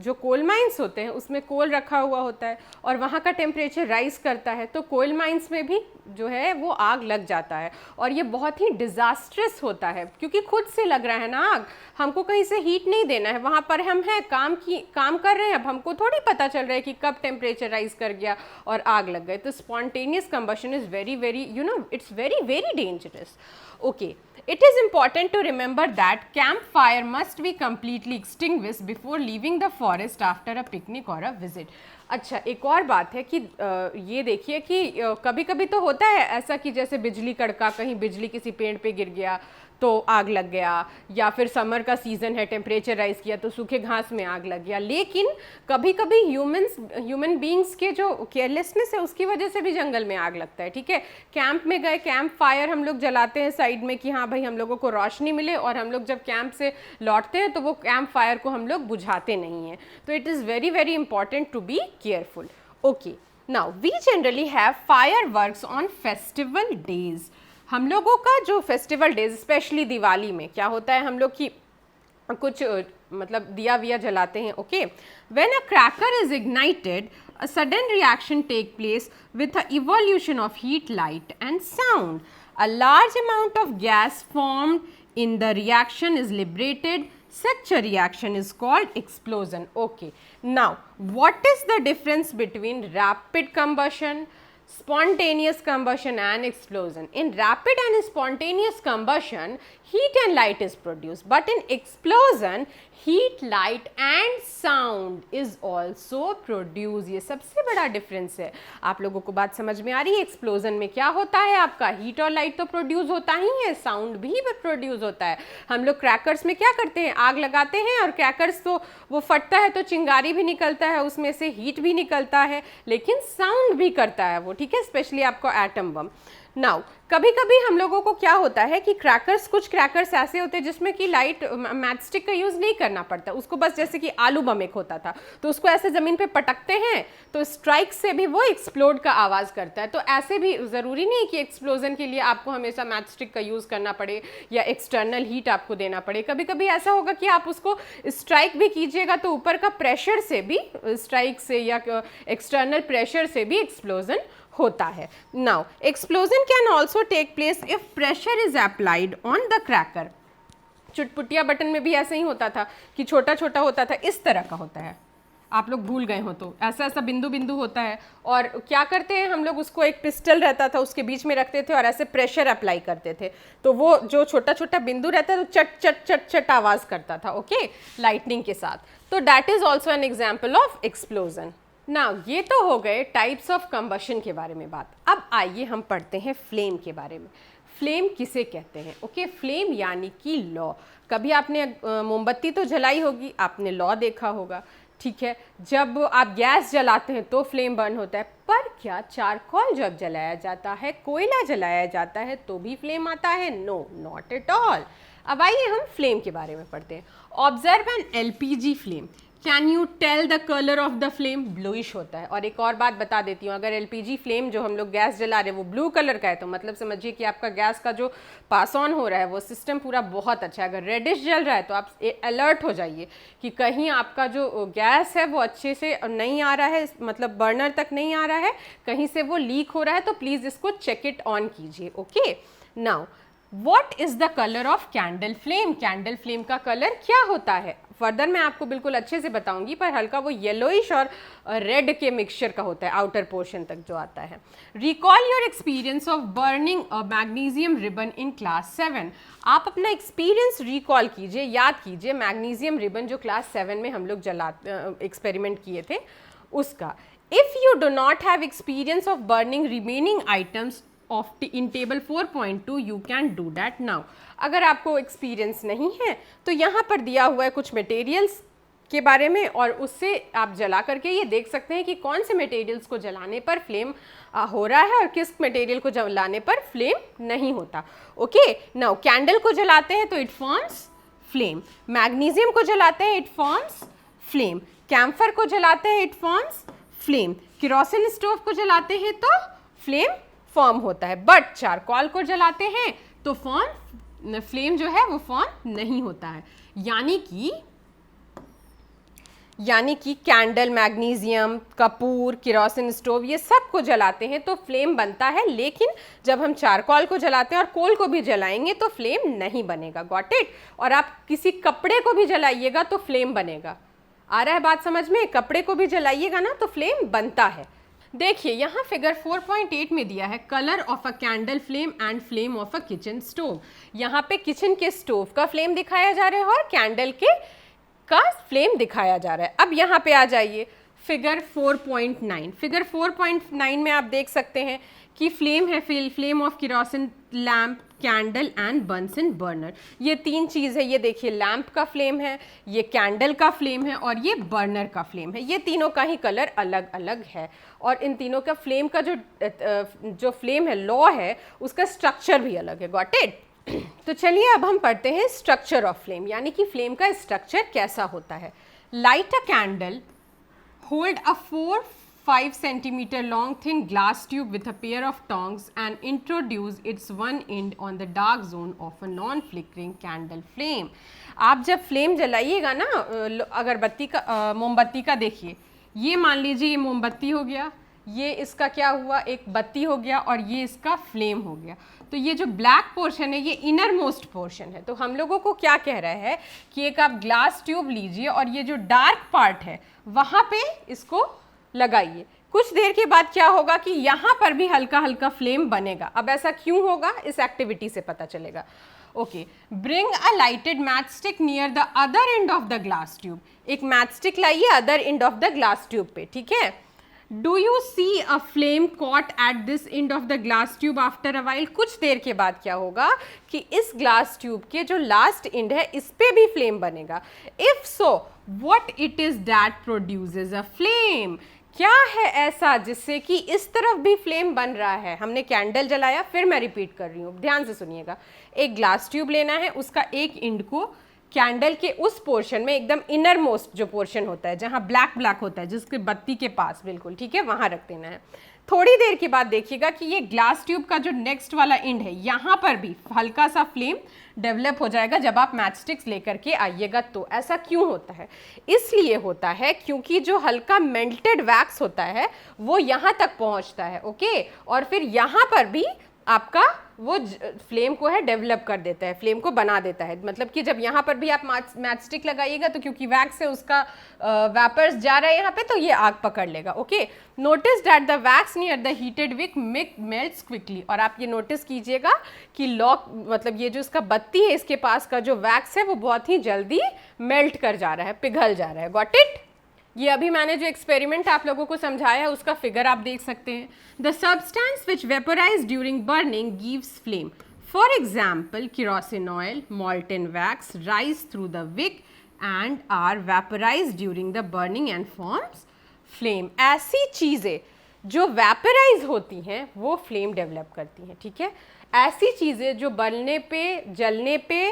जो कोल माइंस होते हैं उसमें कोल रखा हुआ होता है और वहाँ का टेम्परेचर राइज करता है, तो कोल माइंस में भी जो है वो आग लग जाता है। और ये बहुत ही डिज़ास्ट्रस होता है क्योंकि खुद से लग रहा है ना आग, हमको कहीं से हीट नहीं देना है, वहाँ पर हम हैं काम कर रहे हैं, अब हमको थोड़ी पता चल रहा है कि कब टेम्परेचर राइज कर गया और आग लग गई। तो spontaneous combustion is very very it's very very dangerous. Okay, it is important to remember that campfire must be completely extinguished before leaving the forest after a picnic or a visit. अच्छा, एक और बात है कि ये देखिए कि कभी कभी तो होता है ऐसा कि जैसे बिजली कड़का, कहीं बिजली किसी पेड़ पे गिर गया तो आग लग गया, या फिर समर का सीज़न है, टेम्परेचर राइज किया तो सूखे घास में आग लग गया। लेकिन कभी कभी ह्यूमन बींग्स के जो केयरलेसनेस है उसकी वजह से भी जंगल में आग लगता है, ठीक है। कैंप में गए, कैंप फायर हम लोग जलाते हैं साइड में कि हाँ भाई हम लोगों को रोशनी मिले, और हम लोग जब कैंप से लौटते हैं तो वो कैंप फायर को हम लोग बुझाते नहीं हैं। तो it is very very important to be careful. Okay, now we generally have fireworks on festival days. हम लोगों का जो फेस्टिवल डेज, स्पेशली दिवाली में क्या होता है, हम लोग की कुछ मतलब दिया विया जलाते हैं। Okay, when a cracker is ignited, a sudden reaction take place with the evolution of heat, light and sound. A large amount of gas formed in the reaction is liberated. Such a reaction is called explosion. Okay, now what is the difference between rapid combustion, spontaneous combustion and explosion? In rapid and spontaneous combustion, heat and light is produced, but in explosion heat, light and sound is also produced. ये सबसे बड़ा difference है। आप लोगों को बात समझ में आ रही है? एक्सप्लोजन में क्या होता है, आपका हीट और लाइट तो प्रोड्यूस होता ही है, साउंड भी प्रोड्यूस होता है। हम लोग क्रैकर्स में क्या करते हैं, आग लगाते हैं और क्रैकर्स तो वो फटता है तो चिंगारी भी निकलता है, उसमें से हीट भी निकलता है, लेकिन साउंड भी करता है वो, ठीक है, स्पेशली आपको एटम बम। नाउ कभी कभी हम लोगों को क्या होता है कि कुछ क्रैकर्स ऐसे होते हैं जिसमें कि लाइट मैचस्टिक का यूज़ नहीं करना पड़ता, उसको बस जैसे कि आलू बम एक होता था तो उसको ऐसे ज़मीन पे पटकते हैं तो स्ट्राइक से भी वो एक्सप्लोड का आवाज़ करता है। तो ऐसे भी ज़रूरी नहीं कि एक्सप्लोजन के लिए आपको हमेशा मैचस्टिक का यूज़ करना पड़े या एक्सटर्नल हीट आपको देना पड़े। कभी कभी ऐसा होगा कि आप उसको स्ट्राइक भी कीजिएगा तो ऊपर का प्रेशर से भी, स्ट्राइक से या एक्सटर्नल प्रेशर से भी एक्सप्लोजन होता है। Now explosion can also take place if pressure is applied on the cracker. चुटपुटिया बटन में भी ऐसे ही होता था कि छोटा छोटा होता था, इस तरह का होता है, आप लोग भूल गए हो तो ऐसा ऐसा बिंदु बिंदु होता है, और क्या करते हैं हम लोग, उसको एक पिस्टल रहता था उसके बीच में रखते थे और ऐसे प्रेशर अप्लाई करते थे तो वो जो छोटा छोटा बिंदु रहता है तो चट चट चट चट आवाज़ करता था, ओके, लाइटनिंग के साथ। तो that is also an example of explosion. Now ये तो हो गए टाइप्स ऑफ कंबशन के बारे में बात। अब आइए हम पढ़ते हैं फ्लेम के बारे में। फ्लेम किसे कहते हैं? ओके, फ्लेम यानी कि लौ। कभी आपने मोमबत्ती तो जलाई होगी, आपने लौ देखा होगा, ठीक है। जब आप गैस जलाते हैं तो फ्लेम बर्न होता है, पर क्या चारकोल जब जलाया जाता है, कोयला जलाया जाता है तो भी फ्लेम आता है? No, not at all. अब आइए हम फ्लेम के बारे में पढ़ते हैं। Observe an LPG flame. Can you tell the colour of the flame? Bluish होता है। और एक और बात बता देती हूँ, अगर एलपीजी फ्लेम जो हम लोग गैस जला रहे हैं वो ब्लू कलर का है तो मतलब समझिए कि आपका गैस का जो पास ऑन हो रहा है वो सिस्टम पूरा बहुत अच्छा है। अगर रेडिश जल रहा है तो आप अलर्ट हो जाइए कि कहीं आपका जो गैस है वो अच्छे से नहीं आ रहा है, मतलब बर्नर तक नहीं आ रहा है, कहीं से वो लीक हो रहा है, तो प्लीज़ इसको चेक इट ऑन कीजिए। Okay, now what is the colour of candle flame? Candle flame का कलर क्या होता है? फर्दर मैं आपको बिल्कुल अच्छे से बताऊंगी, पर हल्का वो येलोइश और रेड के मिक्सचर का होता है, आउटर पोर्शन तक जो आता है। Recall your experience of burning a magnesium ribbon in class 7। आप अपना एक्सपीरियंस रिकॉल कीजिए, याद कीजिए मैग्नीशियम रिबन जो क्लास 7 में हम लोग एक्सपेरिमेंट किए थे उसका। If you do not have experience of burning remaining items of in table 4.2 you can do that now. अगर आपको एक्सपीरियंस नहीं है तो यहाँ पर दिया हुआ है कुछ मटेरियल्स के बारे में, और उससे आप जला करके ये देख सकते हैं कि कौन से मटेरियल्स को जलाने पर फ्लेम हो रहा है और किस मटेरियल को जलाने पर फ्लेम नहीं होता। ओके, नाउ कैंडल को जलाते हैं तो इट फॉर्म्स फ्लेम, मैग्नीशियम को जलाते हैं इट फॉर्म्स फ्लेम, कैम्फर को जलाते हैं it forms flame, kerosene stove को जलाते हैं तो फ्लेम फॉर्म होता है, बट चारकोल को जलाते हैं तो फ्लेम जो है वो फॉर्म नहीं होता है। यानी कि candle, magnesium, Kapoor, kerosene stove ये सब को जलाते हैं तो फ्लेम बनता है, लेकिन जब हम चारकोल को जलाते हैं और कोल को भी जलाएंगे तो फ्लेम नहीं बनेगा। Got it? और आप किसी कपड़े को भी जलाइएगा तो फ्लेम बनेगा। आ रहा है बात समझ में? कपड़े को भी जलाइएगा ना तो फ्लेम बनता है। देखिए यहाँ फिगर 4.8 में दिया है colour of a candle flame and flame of a kitchen stove. यहाँ पे किचन के स्टोव का फ्लेम दिखाया जा रहा है और कैंडल का फ्लेम दिखाया जा रहा है। अब यहाँ पे आ जाइए फिगर 4.9। फिगर 4.9 में आप देख सकते हैं कि फ्लेम है flame of kerosene lamp, candle and Bunsen burner. ये तीन चीज़ है। ये देखिए लैम्प का फ्लेम है, ये कैंडल का फ्लेम है और ये बर्नर का फ्लेम है। ये तीनों का ही कलर अलग अलग है और इन तीनों का फ्लेम का जो फ्लेम है, लॉ है, उसका स्ट्रक्चर भी अलग है। Got it? तो चलिए अब हम पढ़ते हैं स्ट्रक्चर ऑफ फ्लेम, यानी कि फ्लेम का स्ट्रक्चर कैसा होता है। Light a candle, hold a 4-5 centimeter long thin glass tube with a pair of tongs and introduce its one end on the dark zone of a non-flickering candle flame। आप जब flame जलाइएगा ना अगरबत्ती का, मोमबत्ती का, देखिए ये मान लीजिए ये मोमबत्ती हो गया, ये इसका क्या हुआ, एक बत्ती हो गया और ये इसका फ्लेम हो गया। तो ये जो ब्लैक पोर्शन है ये इनर मोस्ट पोर्शन है। तो हम लोगों को क्या कह रहा है कि एक आप ग्लास ट्यूब लीजिए और ये जो डार्क पार्ट है वहाँ पे इसको लगाइए। कुछ देर के बाद क्या होगा कि यहाँ पर भी हल्का हल्का फ्लेम बनेगा। अब ऐसा क्यों होगा इस एक्टिविटी से पता चलेगा। Okay, bring a lighted match stick near the other end of the glass tube. एक मैच स्टिक लाइए other end of the glass tube पे, ठीक है। Do you see a flame caught at this end of the glass tube after a while. कुछ देर के बाद क्या होगा कि इस ग्लास ट्यूब के जो लास्ट एंड है इस पे भी फ्लेम बनेगा। If so what it is that produces a flame. क्या है ऐसा जिससे कि इस तरफ भी फ्लेम बन रहा है। हमने कैंडल जलाया, फिर मैं रिपीट कर रही हूँ, ध्यान से सुनिएगा। एक ग्लास ट्यूब लेना है, उसका एक एंड को कैंडल के उस पोर्शन में, एकदम इनर मोस्ट जो पोर्शन होता है जहाँ ब्लैक ब्लैक होता है, जिसके बत्ती के पास बिल्कुल, ठीक है, वहाँ रख देना है। थोड़ी देर के बाद देखिएगा कि ये ग्लास ट्यूब का जो नेक्स्ट वाला एंड है यहाँ पर भी हल्का सा फ्लेम डेवलप हो जाएगा जब आप मैच स्टिक्स लेकर के आइएगा। तो ऐसा क्यों होता है? इसलिए होता है क्योंकि जो हल्का मेल्टेड वैक्स होता है वो यहाँ तक पहुँचता है, ओके, और फिर यहाँ पर भी आपका वो फ्लेम को है डेवलप कर देता है, फ्लेम को बना देता है। मतलब कि जब यहाँ पर भी आप मैच स्टिक लगाइएगा तो क्योंकि वैक्स से उसका वेपर्स जा रहा है यहाँ पे, तो ये आग पकड़ लेगा। Okay, notice that the wax near the heated wick melts quickly. और आप ये नोटिस कीजिएगा कि लॉक, मतलब ये जो इसका बत्ती है इसके पास का जो वैक्स है वो बहुत ही जल्दी मेल्ट कर जा रहा है, पिघल जा रहा है। Got it? ये अभी मैंने जो एक्सपेरिमेंट आप लोगों को समझाया है उसका फिगर आप देख सकते हैं। The substance which vaporise during burning gives flame. For example kerosene oil, molten wax rise through the wick and are vaporise during the burning and forms flame. ऐसी चीज़ें जो वेपोराइज होती हैं वो फ्लेम डेवलप करती हैं, ठीक है। ऐसी चीज़ें जो बनने पे, जलने पे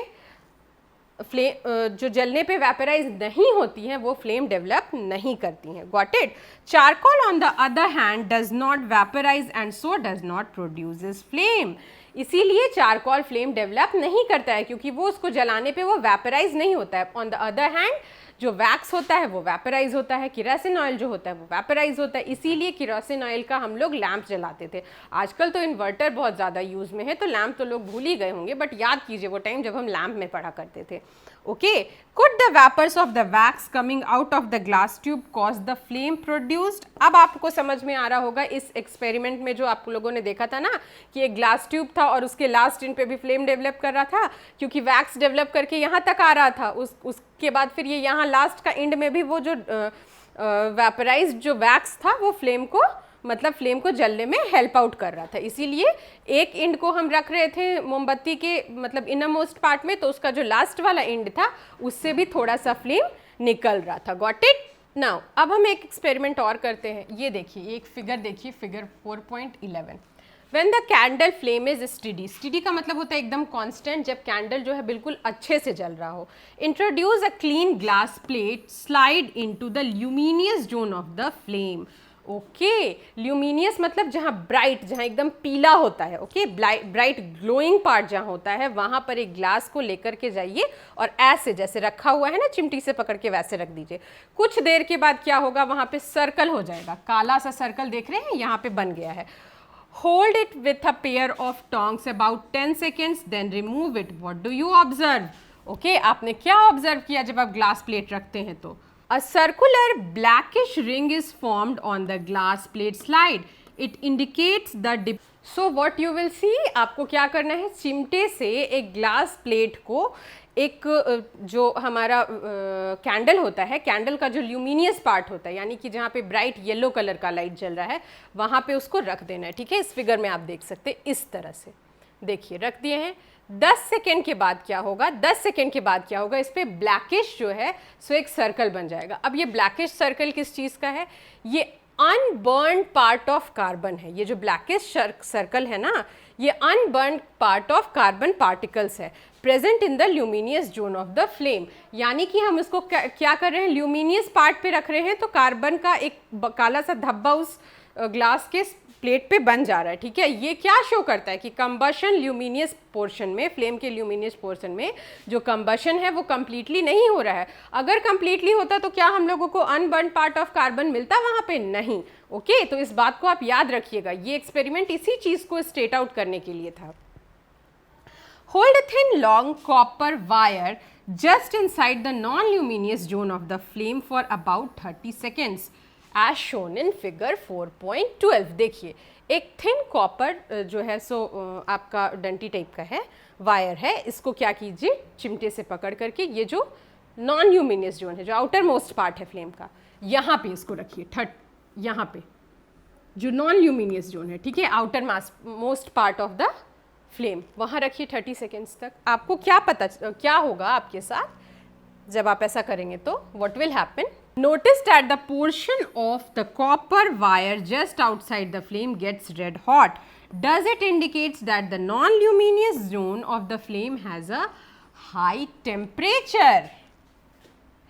फ्लेम जो जलने पे वेपराइज नहीं होती हैं वो फ्लेम डेवलप नहीं करती हैं। Got it. Charcoal on the other hand does not vaporise and so does not produces flame. इसीलिए चारकोल फ्लेम डेवलप नहीं करता है क्योंकि वो उसको जलाने पे वो वेपराइज नहीं होता है। ऑन द अदर हैंड जो वैक्स होता है वो वेपराइज होता है, केरोसिन ऑयल जो होता है वो वेपराइज होता है। इसीलिए केरोसिन ऑयल का हम लोग लैंप जलाते थे। आजकल तो इन्वर्टर बहुत ज़्यादा यूज़ में है तो लैंप तो लोग भूल ही गए होंगे, बट याद कीजिए वो टाइम जब हम लैंप में पढ़ा करते थे। Okay, could the vapours of the wax coming out of the glass tube cause the flame produced. अब आपको समझ में आ रहा होगा इस एक्सपेरिमेंट में जो आप लोगों ने देखा था ना कि एक ग्लास ट्यूब था और उसके लास्ट एंड पे भी फ्लेम डेवलप कर रहा था क्योंकि वैक्स डेवलप करके यहाँ तक आ रहा था। उसके बाद फिर ये यहाँ लास्ट का एंड में भी वो जो वेपराइज्ड जो वैक्स था वो फ्लेम को जलने में हेल्प आउट कर रहा था। इसीलिए एक एंड को हम रख रहे थे मोमबत्ती के मतलब इनर मोस्ट पार्ट में, तो उसका जो लास्ट वाला एंड था उससे भी थोड़ा सा फ्लेम निकल रहा था। Got it. नाउ अब हम एक एक्सपेरिमेंट और करते हैं। ये देखिए एक फिगर देखिए, figure 4.11। When the candle flame is steady, steady का मतलब होता है एकदम constant, जब कैंडल जो है बिल्कुल अच्छे से जल रहा हो। Introduce a clean glass plate, slide into the luminous zone of the flame. Okay, luminous मतलब जहाँ ब्राइट, जहाँ एकदम पीला होता है। ओके, ब्राइट ग्लोइंग पार्ट जहाँ होता है वहाँ पर एक ग्लास को लेकर के जाइए और ऐसे जैसे रखा हुआ है ना चिमटी से पकड़ के वैसे रख दीजिए। कुछ देर के बाद क्या होगा, वहाँ पे सर्कल हो जाएगा, काला सा सर्कल देख रहे हैं यहाँ पे बन गया है। Hold it with a pair of tongs about 10 seconds, then remove it. What do you observe? Okay, आपने क्या ऑब्जर्व किया जब आप ग्लास प्लेट रखते हैं तो? A circular blackish ring is formed on the glass plate slide. It indicates the dip. So what you will see, आपको क्या करना है, चिमटे से एक ग्लास प्लेट को एक जो हमारा कैंडल होता है, कैंडल का जो ल्यूमिनियस पार्ट होता है यानी कि जहाँ पे ब्राइट येलो कलर का लाइट जल रहा है वहाँ पे उसको रख देना है। ठीक है, इस फिगर में आप देख सकते हैं इस तरह से। देखिए रख दिए हैं। 10 सेकेंड के बाद क्या होगा, 10 सेकेंड के बाद क्या होगा, इस पर ब्लैकिश जो है सो एक सर्कल बन जाएगा। अब ये ब्लैकिश सर्कल किस चीज़ का है, ये अनबर्न्ड पार्ट ऑफ कार्बन है। ये जो ब्लैकिश सर्कल है ना, ये unburnt part of carbon particles है present in the luminous zone of the flame. यानी कि हम इसको क्या कर रहे हैं, ल्यूमिनियस पार्ट पे रख रहे हैं तो कार्बन का एक काला सा धब्बा उस ग्लास के प्लेट पे बन जा रहा है। ठीक है, ये क्या शो करता है कि कंबशन ल्यूमिनियस पोर्शन में, फ्लेम के ल्यूमिनियस पोर्शन में जो कंबशन है वो कंप्लीटली नहीं हो रहा है। अगर कंप्लीटली होता तो क्या हम लोगों को अनबर्न पार्ट ऑफ कार्बन मिलता वहाँ पे, नहीं। ओके, तो इस बात को आप याद रखिएगा। ये एक्सपेरिमेंट इसी चीज़ को स्टेट आउट करने के लिए था। Hold a thin long copper wire just inside the non-luminous zone of the flame for about 30 seconds as shown in figure 4.12। देखिए एक थिन कॉपर जो है सो आपका डंटी टाइप का है, वायर है, इसको क्या कीजिए चिमटे से पकड़ करके ये जो नॉन ल्यूमिनियस जोन है, जो आउटर मोस्ट पार्ट है फ्लेम का, यहाँ पे इसको रखिए। यहाँ पे जो नॉन ल्यूमिनियस जोन है, ठीक है, outer most part of the flame, वहाँ रखिए 30 सेकेंड्स तक। आपको क्या होगा आपके साथ जब आप ऐसा करेंगे तो what will happen? Notice that the portion of the copper wire just outside the flame gets red hot. Does it indicates that the non-luminous zone of the flame has a high temperature?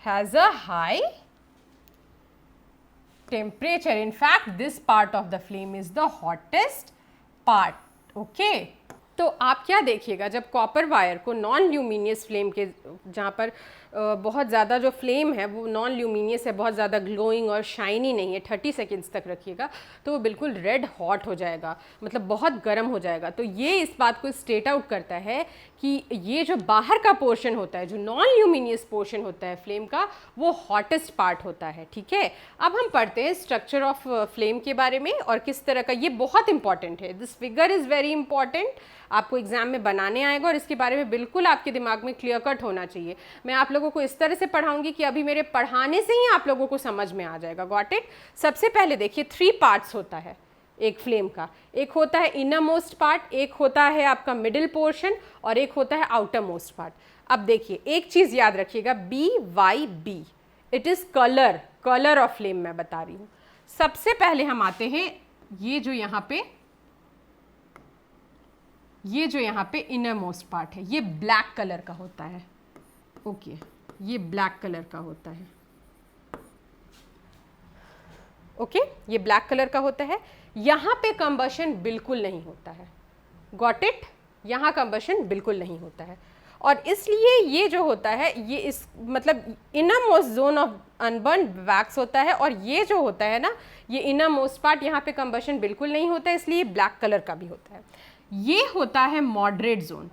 Has a high temperature. In fact, this part of the flame is the hottest part. Okay. तो आप क्या देखिएगा, जब copper wire को non luminous flame के, जहाँ पर बहुत ज़्यादा जो फ्लेम है वो नॉन ल्यूमिनियस है, बहुत ज़्यादा ग्लोइंग और शाइनी नहीं है, 30 सेकेंड्स तक रखिएगा तो वो बिल्कुल रेड हॉट हो जाएगा, मतलब बहुत गर्म हो जाएगा। तो ये इस बात को स्टेट आउट करता है कि ये जो बाहर का पोर्शन होता है, जो नॉन ल्यूमिनियस पोर्शन होता है फ्लेम का, वो हॉटेस्ट पार्ट होता है। ठीक है, अब हम पढ़ते हैं स्ट्रक्चर ऑफ फ्लेम के बारे में और किस तरह का, ये बहुत इंपॉर्टेंट है। This figure is very important, आपको एग्जाम में बनाने आएगा और इसके बारे में बिल्कुल आपके दिमाग में क्लियर कट होना चाहिए। मैं आप लोगों को इस तरह से पढ़ाऊंगी कि अभी मेरे पढ़ाने से ही आप लोगों को समझ में आ जाएगा। Got it. सबसे पहले देखिए 3 पार्ट्स होता है एक फ्लेम का, एक होता है इनर मोस्ट पार्ट, एक होता है आपका मिडिल पोर्शन और एक होता है आउटर मोस्ट पार्ट। अब देखिए एक चीज़ याद रखिएगा, BYB, it is colour of flame मैं बता रही हूँ। सबसे पहले हम आते हैं ये जो यहाँ पे इनर मोस्ट पार्ट है, ये ब्लैक कलर का होता है। ओके, ये ब्लैक कलर का होता है। ओके, ये ब्लैक कलर का होता है। यहाँ पे कंबशन बिल्कुल नहीं होता है। Got it? यहाँ कंबशन बिल्कुल नहीं होता है, और इसलिए ये जो होता है ये इस मतलब inner most zone of unburn wax होता है, और ये जो होता है ना, ये इनर मोस्ट पार्ट, यहाँ पे कंबशन बिल्कुल नहीं होता है, इसलिए ब्लैक कलर का भी होता है। ये होता है मॉडरेट जोन,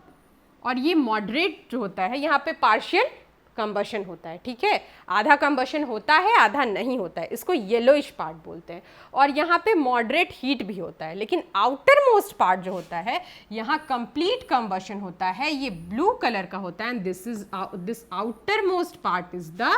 और ये मॉडरेट जो होता है यहाँ पे पार्शियल कंबशन होता है, ठीक है, आधा कंबशन होता है आधा नहीं होता है, इसको येलोइश पार्ट बोलते हैं। और यहाँ पे मॉडरेट हीट भी होता है, लेकिन आउटर मोस्ट पार्ट जो होता है यहाँ कंप्लीट कंबशन होता है, ये ब्लू कलर का होता है, and this outermost part is the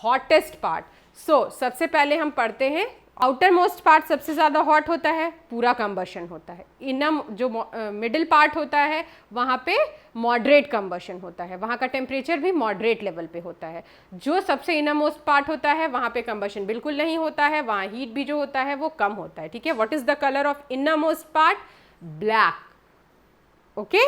hottest part. So सबसे पहले हम पढ़ते हैं, आउटर मोस्ट पार्ट सबसे ज़्यादा हॉट होता है, पूरा कंबशन होता है। इनर जो मिडिल पार्ट होता है वहाँ पे मॉडरेट कंबशन होता है, वहाँ का टेम्परेचर भी मॉडरेट लेवल पे होता है। जो सबसे इनर मोस्ट पार्ट होता है वहाँ पे कंबशन बिल्कुल नहीं होता है, वहाँ हीट भी जो होता है वो कम होता है, ठीक है। What is the colour of inner most part? Black. Okay,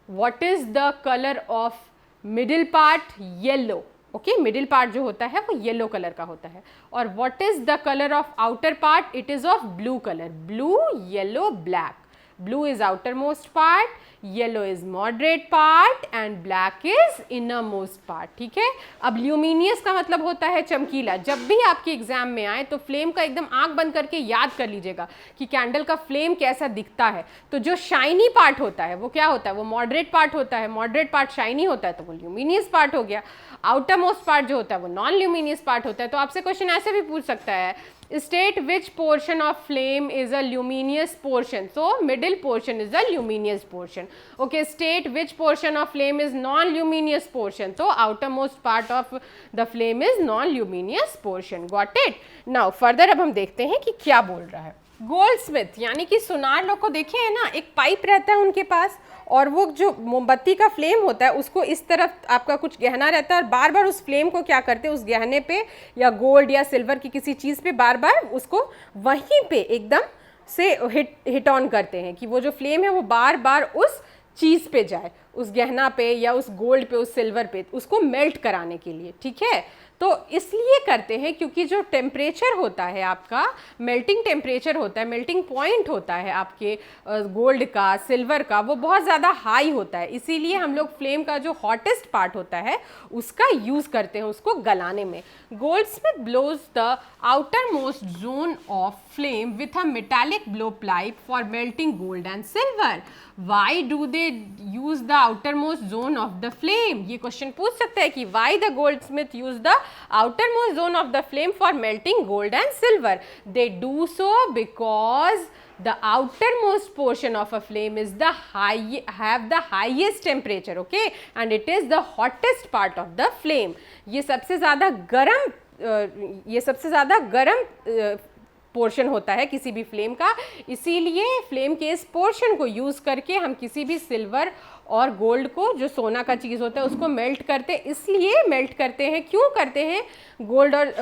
what is the colour of middle part? Yellow. Okay, middle part जो होता है वो येलो कलर का होता है। और what is the colour of outer part? It is of blue colour. Blue, yellow, black. Blue is outer most part, yellow is moderate part, and black is inner most part, ठीक है। अब luminous का मतलब होता है चमकीला। जब भी आपके एग्जाम में आए तो फ्लेम का एकदम आंख बंद करके याद कर लीजिएगा कि कैंडल का फ्लेम कैसा दिखता है। तो जो शाइनी पार्ट होता है वो क्या होता है? वो मॉडरेट पार्ट होता है। मॉडरेट पार्ट शाइनी होता है तो वो ल्यूमिनियस पार्ट हो गया। आउटर मोस्ट पार्ट जो होता है वो नॉन ल्यूमिनियस पार्ट होता है। तो आपसे क्वेश्चन ऐसे भी पूछ सकता है, state which portion of flame is a luminous portion? So middle portion is a luminous portion. Okay, state which portion of flame is non-luminous portion? So outermost part of the flame is non-luminous portion. Got it? Now further अब हम देखते हैं कि क्या बोल रहा है। Goldsmith यानी कि सुनार लोग को देखे है ना, एक पाइप रहता है उनके पास, और वो जो मोमबत्ती का फ्लेम होता है उसको इस तरफ आपका कुछ गहना रहता है, और बार बार उस फ्लेम को क्या करते हैं, उस गहने पे या गोल्ड या सिल्वर की किसी चीज़ पे बार बार उसको वहीं पे एकदम से हिट ऑन करते हैं कि वो जो फ्लेम है वो बार बार उस चीज़ पे जाए, उस गहना पे या उस गोल्ड पे, उस सिल्वर पे, उसको मेल्ट कराने के लिए, ठीक है। तो इसलिए करते हैं क्योंकि जो टेम्परेचर होता है आपका, मेल्टिंग टेम्परेचर होता है, मेल्टिंग पॉइंट होता है आपके गोल्ड का, सिल्वर का, वो बहुत ज़्यादा हाई होता है। इसीलिए हम लोग फ्लेम का जो हॉटेस्ट पार्ट होता है उसका यूज़ करते हैं उसको गलाने में। Goldsmith blows the outermost zone of flame with a metallic blowpipe for melting gold and silver. Why do they use the outermost zone of the flame? ये क्वेश्चन पूछ सकता है कि why the goldsmith use the outermost zone of the flame for melting gold and silver? They do so because the outermost portion of a flame is the have the highest temperature, okay, and it is the hottest part of the flame. ये सबसे ज़्यादा गरम portion होता है किसी भी flame का, इसीलिए फ्लेम के इस पोर्शन को यूज़ करके हम किसी भी सिल्वर और गोल्ड को, जो सोना का चीज़ होता है, उसको मेल्ट करते। इसलिए मेल्ट करते हैं, क्यों करते हैं गोल्ड और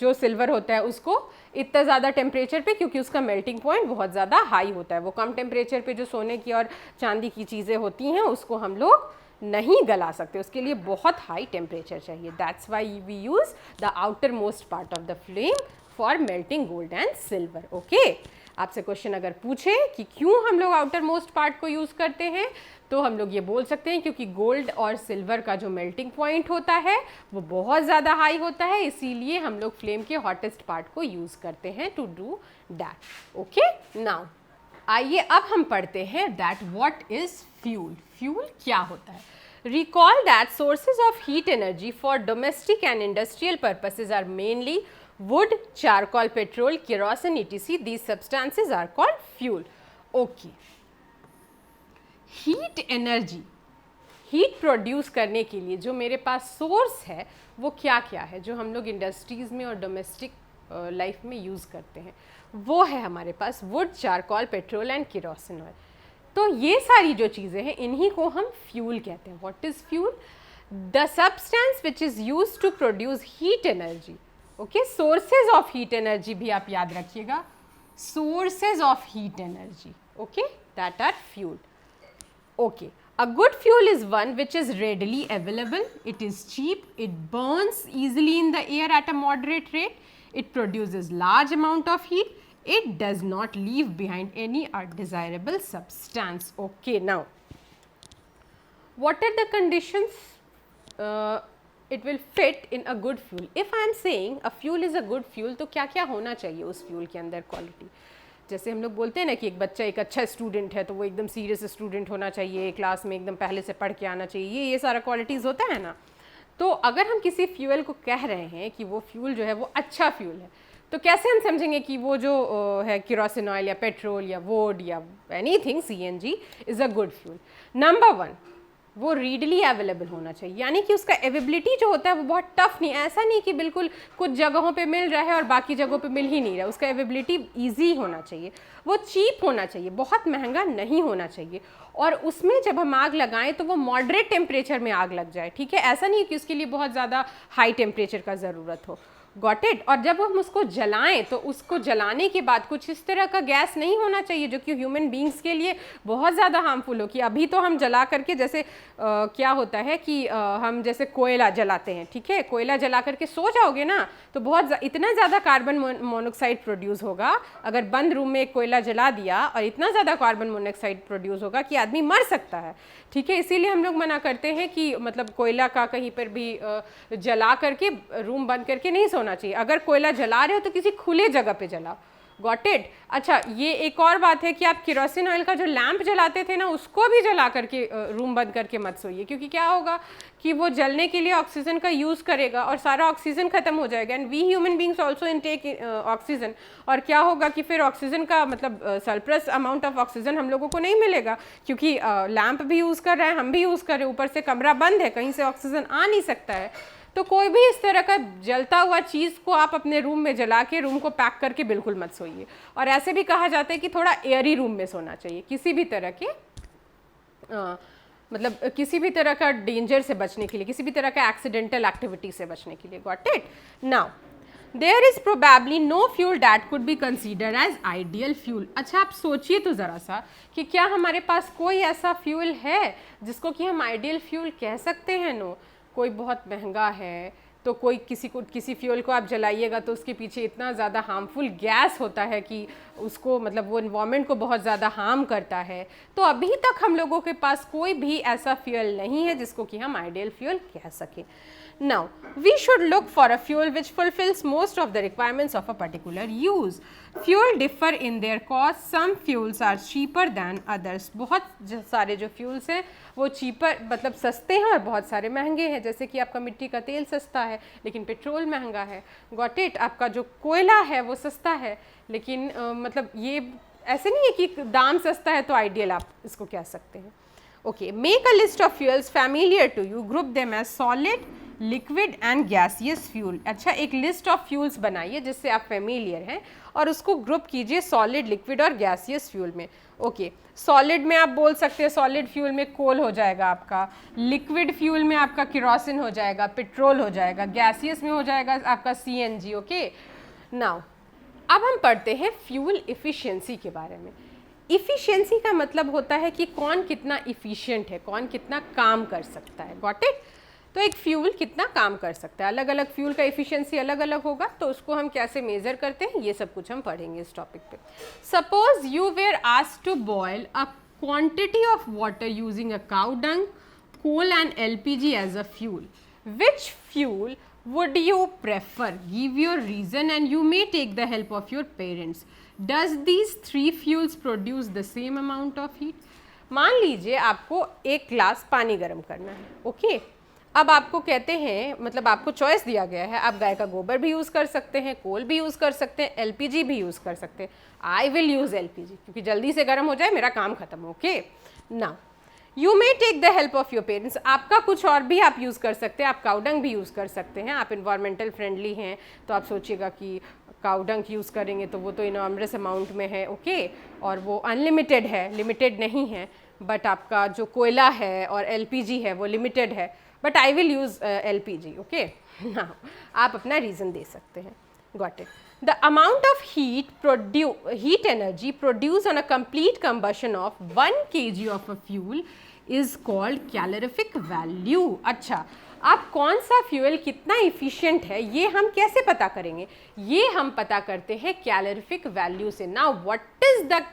जो सिल्वर होता है उसको इतना ज़्यादा टेम्परेचर पे? क्योंकि उसका मेल्टिंग पॉइंट बहुत ज़्यादा हाई होता है। वो कम टेम्परेचर पे जो सोने की और चांदी की चीज़ें होती हैं उसको हम लोग नहीं गला सकते, उसके लिए बहुत हाई टेम्परेचर चाहिए। That's why we use the outermost part of the flame for melting gold and silver. Okay, आपसे क्वेश्चन अगर पूछे कि क्यों हम लोग आउटर मोस्ट पार्ट को यूज़ करते हैं, तो हम लोग ये बोल सकते हैं क्योंकि गोल्ड और सिल्वर का जो मेल्टिंग पॉइंट होता है वो बहुत ज़्यादा हाई होता है, इसीलिए हम लोग फ्लेम के हॉटेस्ट पार्ट को यूज़ करते हैं to do that. Okay, now आइए अब हम पढ़ते हैं that what is fuel. Fuel क्या होता है? Recall that sources of heat energy for domestic and industrial purposes are mainly wood, charcoal, petrol, kerosene, etc. These substances are called fuel. Okay. Heat energy, heat produce करने के लिए जो मेरे पास source है वो क्या क्या है, जो हम लोग इंडस्ट्रीज़ में और डोमेस्टिक लाइफ में यूज़ करते हैं, वो है हमारे पास wood, charcoal, petrol and kerosene oil. तो ये सारी जो चीज़ें हैं इन्हीं को हम फ्यूल कहते हैं। What is fuel? The substance which is use to produce heat energy. Okay, sources of heat energy भी आप याद रखिएगा, sources of heat energy, okay, that are fuel. Okay, A good fuel is one which is readily available, it is cheap, it burns easily in the air at a moderate rate, it produces large amount of heat, it does not leave behind any undesirable substance. Okay, now what are the conditions it will fit in a good fuel? If I am saying a fuel is a good fuel, तो क्या क्या होना चाहिए उस fuel के अंदर quality? जैसे हम लोग बोलते हैं ना कि एक बच्चा एक अच्छा स्टूडेंट है तो वो एकदम सीरियस स्टूडेंट होना चाहिए, क्लास में एकदम पहले से पढ़ के आना चाहिए, ये सारा क्वालिटीज़ होता है ना। तो अगर हम किसी फ्यूल को कह रहे हैं कि वो फ्यूल जो है वो अच्छा फ्यूल है, तो कैसे हम समझेंगे कि वो जो है केरोसिन ऑयल या पेट्रोल या वुड या anything CNG is a good fuel? Number 1, वो रीडली अवेलेबल होना चाहिए, यानी कि उसका अवेबिलिटी जो होता है वो बहुत टफ नहीं, ऐसा नहीं कि बिल्कुल कुछ जगहों पे मिल रहा है और बाकी जगहों पे मिल ही नहीं रहा, उसका अवेबिलिटी ईजी होना चाहिए, वो चीप होना चाहिए, बहुत महंगा नहीं होना चाहिए, और उसमें जब हम आग लगाएं तो वो मॉडरेट टेम्परेचर में आग लग जाए, ठीक है, ऐसा नहीं कि उसके लिए बहुत ज़्यादा हाई टेम्परेचर का ज़रूरत हो। Got it? और जब हम उसको जलाएं तो उसको जलाने के बाद कुछ इस तरह का गैस नहीं होना चाहिए जो कि ह्यूमन बींग्स के लिए बहुत ज़्यादा हार्मफुल हो। कि अभी तो हम जला करके जैसे क्या होता है कि हम जैसे कोयला जलाते हैं, ठीक है, कोयला जला करके सो जाओगे ना तो इतना ज़्यादा कार्बन मोनोक्साइड प्रोड्यूस होगा, अगर बंद रूम में एक कोयला जला दिया और इतना ज़्यादा कार्बन मोनोक्साइड प्रोड्यूस होगा कि आदमी मर सकता है, ठीक है। इसीलिए हम लोग मना करते हैं कि मतलब कोयला का कहीं पर भी जला करके रूम बंद करके नहीं सोना चाहिए। अगर कोयला जला रहे हो तो किसी खुले जगह पे जलाओ। Got it? अच्छा, ये एक और बात है कि आप केरोसिन ऑयल का जो लैंप जलाते थे ना उसको भी जला करके रूम बंद करके मत सोइए, क्योंकि क्या होगा कि वो जलने के लिए ऑक्सीजन का यूज़ करेगा और सारा ऑक्सीजन खत्म हो जाएगा, and we human beings also intake oxygen, और क्या होगा कि फिर ऑक्सीजन का मतलब सरप्लस अमाउंट ऑफ ऑक्सीजन हम लोगों को नहीं मिलेगा, क्योंकि लैंप भी यूज़ कर रहे हैं, हम भी यूज़ कर रहे हैं, ऊपर से कमरा बंद है, कहीं से ऑक्सीजन आ नहीं सकता है। तो कोई भी इस तरह का जलता हुआ चीज़ को आप अपने रूम में जला के रूम को पैक करके बिल्कुल मत सोइए। और ऐसे भी कहा जाता है कि थोड़ा एयरी रूम में सोना चाहिए, किसी भी तरह के मतलब किसी भी तरह का डेंजर से बचने के लिए, किसी भी तरह का एक्सीडेंटल एक्टिविटी से बचने के लिए। Got it? Now there is probably no fuel that could be considered as ideal fuel. अच्छा, आप सोचिए तो ज़रा सा कि क्या हमारे पास कोई ऐसा फ्यूल है जिसको कि हम आइडियल फ्यूल कह सकते हैं? नो। कोई बहुत महंगा है तो कोई किसी फ्यूल को आप जलाइएगा तो उसके पीछे इतना ज़्यादा हार्मफुल गैस होता है कि उसको मतलब वो इन्वायरमेंट को बहुत ज़्यादा हार्म करता है। तो अभी तक हम लोगों के पास कोई भी ऐसा फ्यूल नहीं है जिसको कि हम आइडियल फ्यूल कह सकें। Now, we should look for a fuel which fulfills most of the requirements of a particular use. Fuel differ in their cost. Some fuels are cheaper than others. बहुत सारे जो fuels हैं वो cheaper मतलब सस्ते हैं और बहुत सारे महंगे हैं। जैसे कि आपका मिट्टी का तेल सस्ता है लेकिन पेट्रोल महंगा है। Got it? आपका जो कोयला है वो सस्ता है, लेकिन मतलब ये ऐसे नहीं है कि दाम सस्ता है तो आइडियल आप इसको कह सकते हैं। Okay, make a list of fuels familiar to you. Group them as solid, liquid and gaseous fuel. अच्छा, एक लिस्ट ऑफ फ्यूल्स बनाइए जिससे आप फेमिलियर हैं और उसको ग्रुप कीजिए सॉलिड, लिक्विड और गैसियस फ्यूल में। ओके, सॉलिड में आप बोल सकते हैं सॉलिड फ्यूल में कोल हो जाएगा आपका, लिक्विड फ्यूल में आपका केरोसिन हो जाएगा, पेट्रोल हो जाएगा, गैसियस में हो जाएगा आपका CNG। ओके, नाउ अब हम पढ़ते हैं फ्यूल इफ़िशियंसी के बारे में। इफ़िशियंसी का मतलब होता है कि कौन कितना इफ़िशियंट है, कौन कितना काम कर सकता है। Got it? तो एक फ्यूल कितना काम कर सकता है, अलग अलग फ्यूल का इफ़िशियंसी अलग अलग होगा, तो उसको हम कैसे मेज़र करते हैं ये सब कुछ हम पढ़ेंगे इस टॉपिक पे। Suppose you were asked to boil a quantity of water using a cow dung, coal and LPG as a fuel. Which fuel would you prefer? Give your reason and you may take the help of your parents. Does these three fuels produce the same amount of heat? मान लीजिए आपको एक glass पानी गर्म करना है। Okay, अब आपको कहते हैं मतलब आपको चॉइस दिया गया है, आप गाय का गोबर भी यूज़ कर सकते हैं, कोल भी यूज़ कर सकते हैं, LPG भी यूज़ कर सकते हैं। आई विल यूज़ LPG क्योंकि जल्दी से गर्म हो जाए, मेरा काम खत्म हो। Okay, now you may take the help of your parents. आपका कुछ और भी आप यूज़ कर सकते हैं, आप काउडंग भी यूज़ कर सकते हैं, आप इन्वायरमेंटल फ्रेंडली हैं तो आप सोचिएगा कि काउडंग यूज़ करेंगे तो वो तो इनॉर्मस अमाउंट में है। ओके, और वो अनलिमिटेड है, लिमिटेड नहीं है। बट आपका जो कोयला है और LPG है वो लिमिटेड है, but I will use LPG। Okay, आप अपना रीज़न दे सकते हैं। Got it? The amount of heat energy produced on a complete combustion of 1 kg of a fuel is called calorific value. अच्छा, अब कौन सा फ्यूल कितना इफिशिएंट है ये हम कैसे पता करेंगे? ये हम पता करते हैं कैलोरीफिक वैल्यू से। Now what is the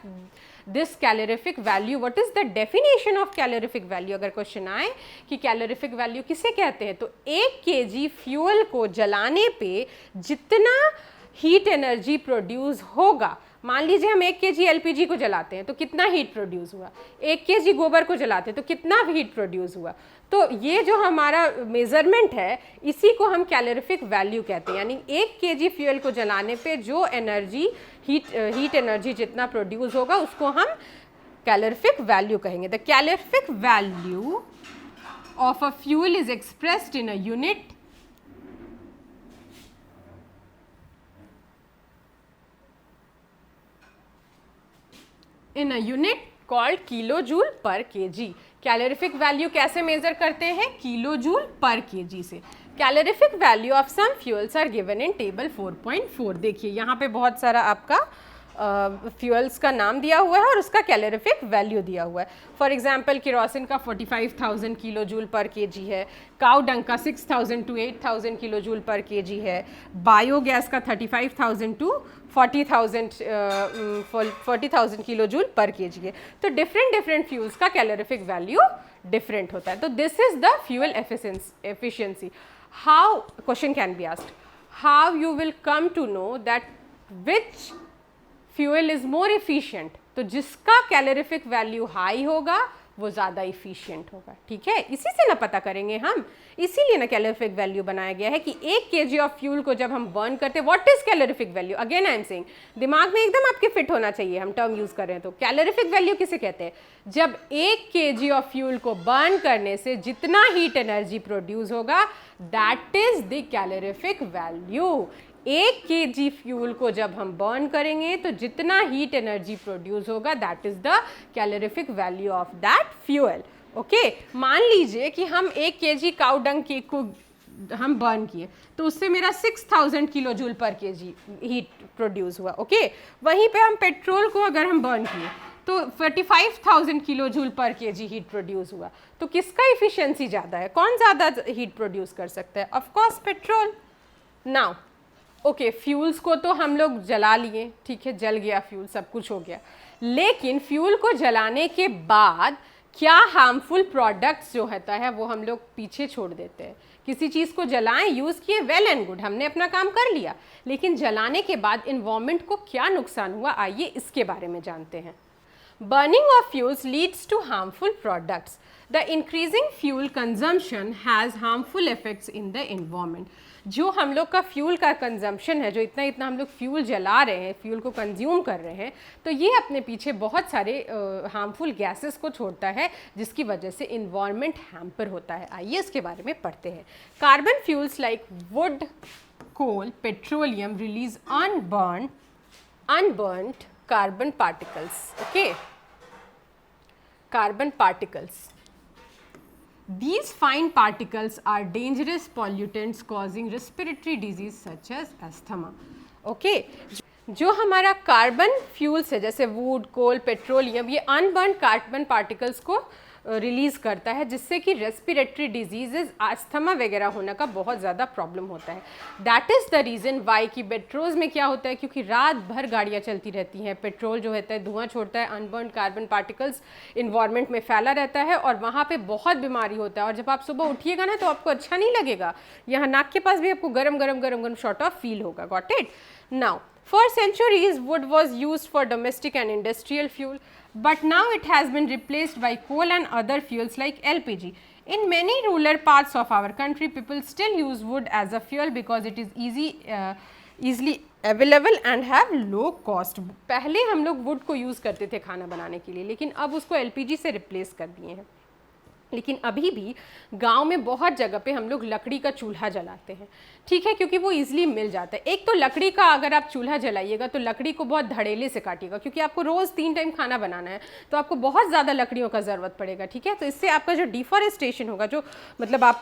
this calorific value, what is the definition of calorific value? अगर क्वेश्चन आए कि कैलोरीफिक वैल्यू किसे कहते हैं, तो 1 kg फ्यूल को जलाने पे जितना हीट एनर्जी प्रोड्यूस होगा, मान लीजिए हम 1 kg एलपीजी को जलाते हैं तो कितना हीट प्रोड्यूस हुआ, 1 kg गोबर को जलाते हैं तो कितना हीट प्रोड्यूस हुआ। तो ये जो हमारा मेजरमेंट है इसी को हम कैलोरीफिक वैल्यू कहते हैं, यानी 1 kg फ्यूल को जलाने पे जो एनर्जी हीट एनर्जी जितना प्रोड्यूस होगा उसको हम कैलोरीफिक वैल्यू कहेंगे। The calorific value of a fuel is expressed in a unit called kilo joule per kg. Calorific value कैसे मेजर करते हैं? किलो जूल पर केजी से। Calorific value of some fuels are given in table 4.4। देखिए यहाँ पे बहुत सारा आपका फ्यूल्स का नाम दिया हुआ है और उसका कैलोरीफिक वैल्यू दिया हुआ है। फॉर एग्जांपल केरोसिन का 45,000 किलो जूल पर केजी है, काउ डंग का 6,000 to 8,000 kilo joule per kg है, बायोगैस का 35,000 to 40,000 kilo joule per kg है। तो डिफरेंट फ्यूल्स का कैलोरीफिक वैल्यू डिफरेंट होता है। तो this is the fuel efficiency. How, question can be asked, how you will come to know that which fuel is more efficient? तो जिसका calorific value high होगा वो ज़्यादा इफिशिएंट होगा, ठीक है। इसी से ना पता करेंगे हम, इसीलिए ना कैलोरीफिक वैल्यू बनाया गया है कि 1 kg ऑफ फ्यूल को जब हम बर्न करते हैं, what is calorific value? Again I am saying, दिमाग में एकदम आपके फिट होना चाहिए, हम टर्म यूज कर रहे हैं। तो कैलोरीफिक वैल्यू किसे कहते हैं? जब 1 kg ऑफ फ्यूल को बर्न करने से जितना हीट एनर्जी प्रोड्यूस होगा that is the calorific value. 1 kg fuel को जब हम बर्न करेंगे तो जितना हीट एनर्जी प्रोड्यूस होगा that is the calorific value of that fuel. Okay, मान लीजिए कि हम 1 kg काउ डंग केक को हम बर्न किए तो उससे मेरा 6,000 kilo joule per KG heat produce हुआ। ओके, वहीं पे हम पेट्रोल को अगर हम बर्न किए तो 45,000 kilo joule per KG heat produce हुआ। तो किसका इफिशियंसी ज़्यादा है? कौन ज़्यादा हीट प्रोड्यूस कर सकता है? Of course petrol. Now okay, fuels को तो हम लोग जला लिए, ठीक है, जल गया फ्यूल, सब कुछ हो गया, लेकिन फ्यूल को जलाने के बाद क्या हार्मफुल प्रोडक्ट्स जो होता है वो हम लोग पीछे छोड़ देते हैं। किसी चीज़ को जलाएं, यूज़ किए, वेल एंड गुड, हमने अपना काम कर लिया, लेकिन जलाने के बाद इन्वायरमेंट को क्या नुकसान हुआ, आइए इसके बारे में जानते हैं। Burning of fuels leads to harmful products. The increasing fuel consumption has harmful effects in the environment. जो हम लोग का फ्यूल का कंजम्पशन है, जो इतना हम लोग फ्यूल जला रहे हैं, फ्यूल को कंज्यूम कर रहे हैं, तो ये अपने पीछे बहुत सारे हार्मफुल गैसेस को छोड़ता है जिसकी वजह से इन्वायरमेंट हैम्पर होता है। आइए इसके बारे में पढ़ते हैं। Carbon fuels like wood, coal, petroleum release unburned carbon particles. Okay, carbon particles. These fine particles are dangerous pollutants causing respiratory disease such as asthma. Okay, जो हमारा कार्बन फ्यूल्स है जैसे वुड, कोल, पेट्रोलियम, ये unburned carbon particles को release करता है जिससे कि रेस्पिरेटरी डिजीजेज, अस्थमा वगैरह होने का बहुत ज़्यादा प्रॉब्लम होता है। That is the reason why कि पेट्रोल्स में क्या होता है, क्योंकि रात भर गाड़ियाँ चलती रहती हैं, पेट्रोल जो होता है धुआं छोड़ता है, अनबर्न्ड कार्बन पार्टिकल्स इन्वायरमेंट में फैला रहता है और वहाँ पे बहुत बीमारी होता है। और जब आप सुबह उठिएगा ना तो आपको अच्छा नहीं लगेगा, यहाँ नाक के पास भी आपको गरम गरम गरम गरम शॉर्ट ऑफ फील होगा। Got it? Now for centuries wood was used for domestic and industrial fuel, but now it has been replaced by coal and other fuels like LPG. In many rural parts of our country, people still use wood as a fuel because it is easily available and have low cost. पहले हम लोग wood को use करते थे खाना बनाने के लिए, लेकिन अब उसको LPG से रिप्लेस कर दिए हैं। लेकिन अभी भी गांव में बहुत जगह पे हम लोग लकड़ी का चूल्हा जलाते हैं, ठीक है, क्योंकि वो इजीली मिल जाता है। एक तो लकड़ी का अगर आप चूल्हा जलाइएगा तो लकड़ी को बहुत धड़ेले से काटिएगा, क्योंकि आपको रोज़ 3 टाइम खाना बनाना है तो आपको बहुत ज़्यादा लकड़ियों का ज़रूरत पड़ेगा, ठीक है। तो इससे आपका जो डिफॉरेस्टेशन होगा, जो मतलब आप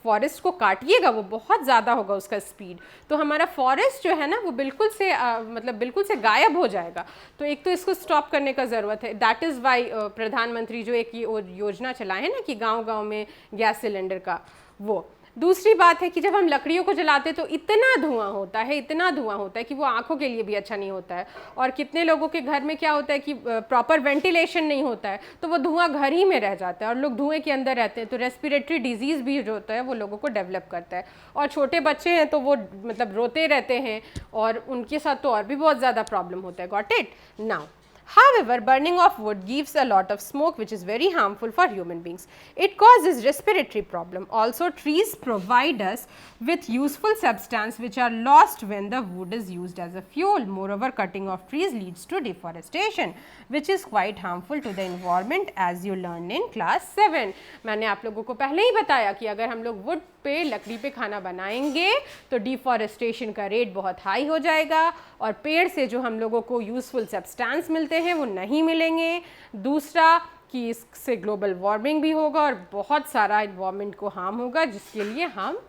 फॉरेस्ट को काटिएगा वो बहुत ज़्यादा होगा उसका स्पीड, तो हमारा फॉरेस्ट जो है ना वो बिल्कुल से मतलब बिल्कुल से गायब हो जाएगा। तो एक तो इसको स्टॉप करने का ज़रूरत है। दैट इज़ वाई प्रधानमंत्री जो एक योजना चलाए हैं ना कि गांव-गांव में गैस सिलेंडर का, वो। दूसरी बात है कि जब हम लकड़ियों को जलाते तो इतना धुआं होता है, इतना धुआं होता है कि वो आंखों के लिए भी अच्छा नहीं होता है। और कितने लोगों के घर में क्या होता है कि प्रॉपर वेंटिलेशन नहीं होता है, तो वो धुआं घर ही में रह जाता है और लोग धुएं के अंदर रहते हैं, तो रेस्पिरेटरी डिजीज़ भी जो होता है वो लोगों को डेवलप करता है। और छोटे बच्चे हैं तो वो मतलब रोते रहते हैं और उनके साथ तो और भी बहुत ज़्यादा प्रॉब्लम होता है। Got it now? However, burning of wood gives a lot of smoke which is very harmful for human beings. It causes respiratory problem. Also, trees provide us with useful substance which are lost when the wood is used as a fuel. Moreover, cutting of trees leads to deforestation which is quite harmful to the environment as you learned in class 7. मैंने आप लोगों को पहले ही बताया कि अगर हम लोग wood पे लकड़ी पे खाना बनाएंगे तो डिफॉरेस्टेशन का रेट बहुत हाई हो जाएगा और पेड़ से जो हम लोगों को यूज़फुल सब्सटेंस मिलते हैं वो नहीं मिलेंगे। दूसरा कि इससे ग्लोबल वार्मिंग भी होगा और बहुत सारा इन्वायरमेंट को हार्म होगा जिसके लिए हम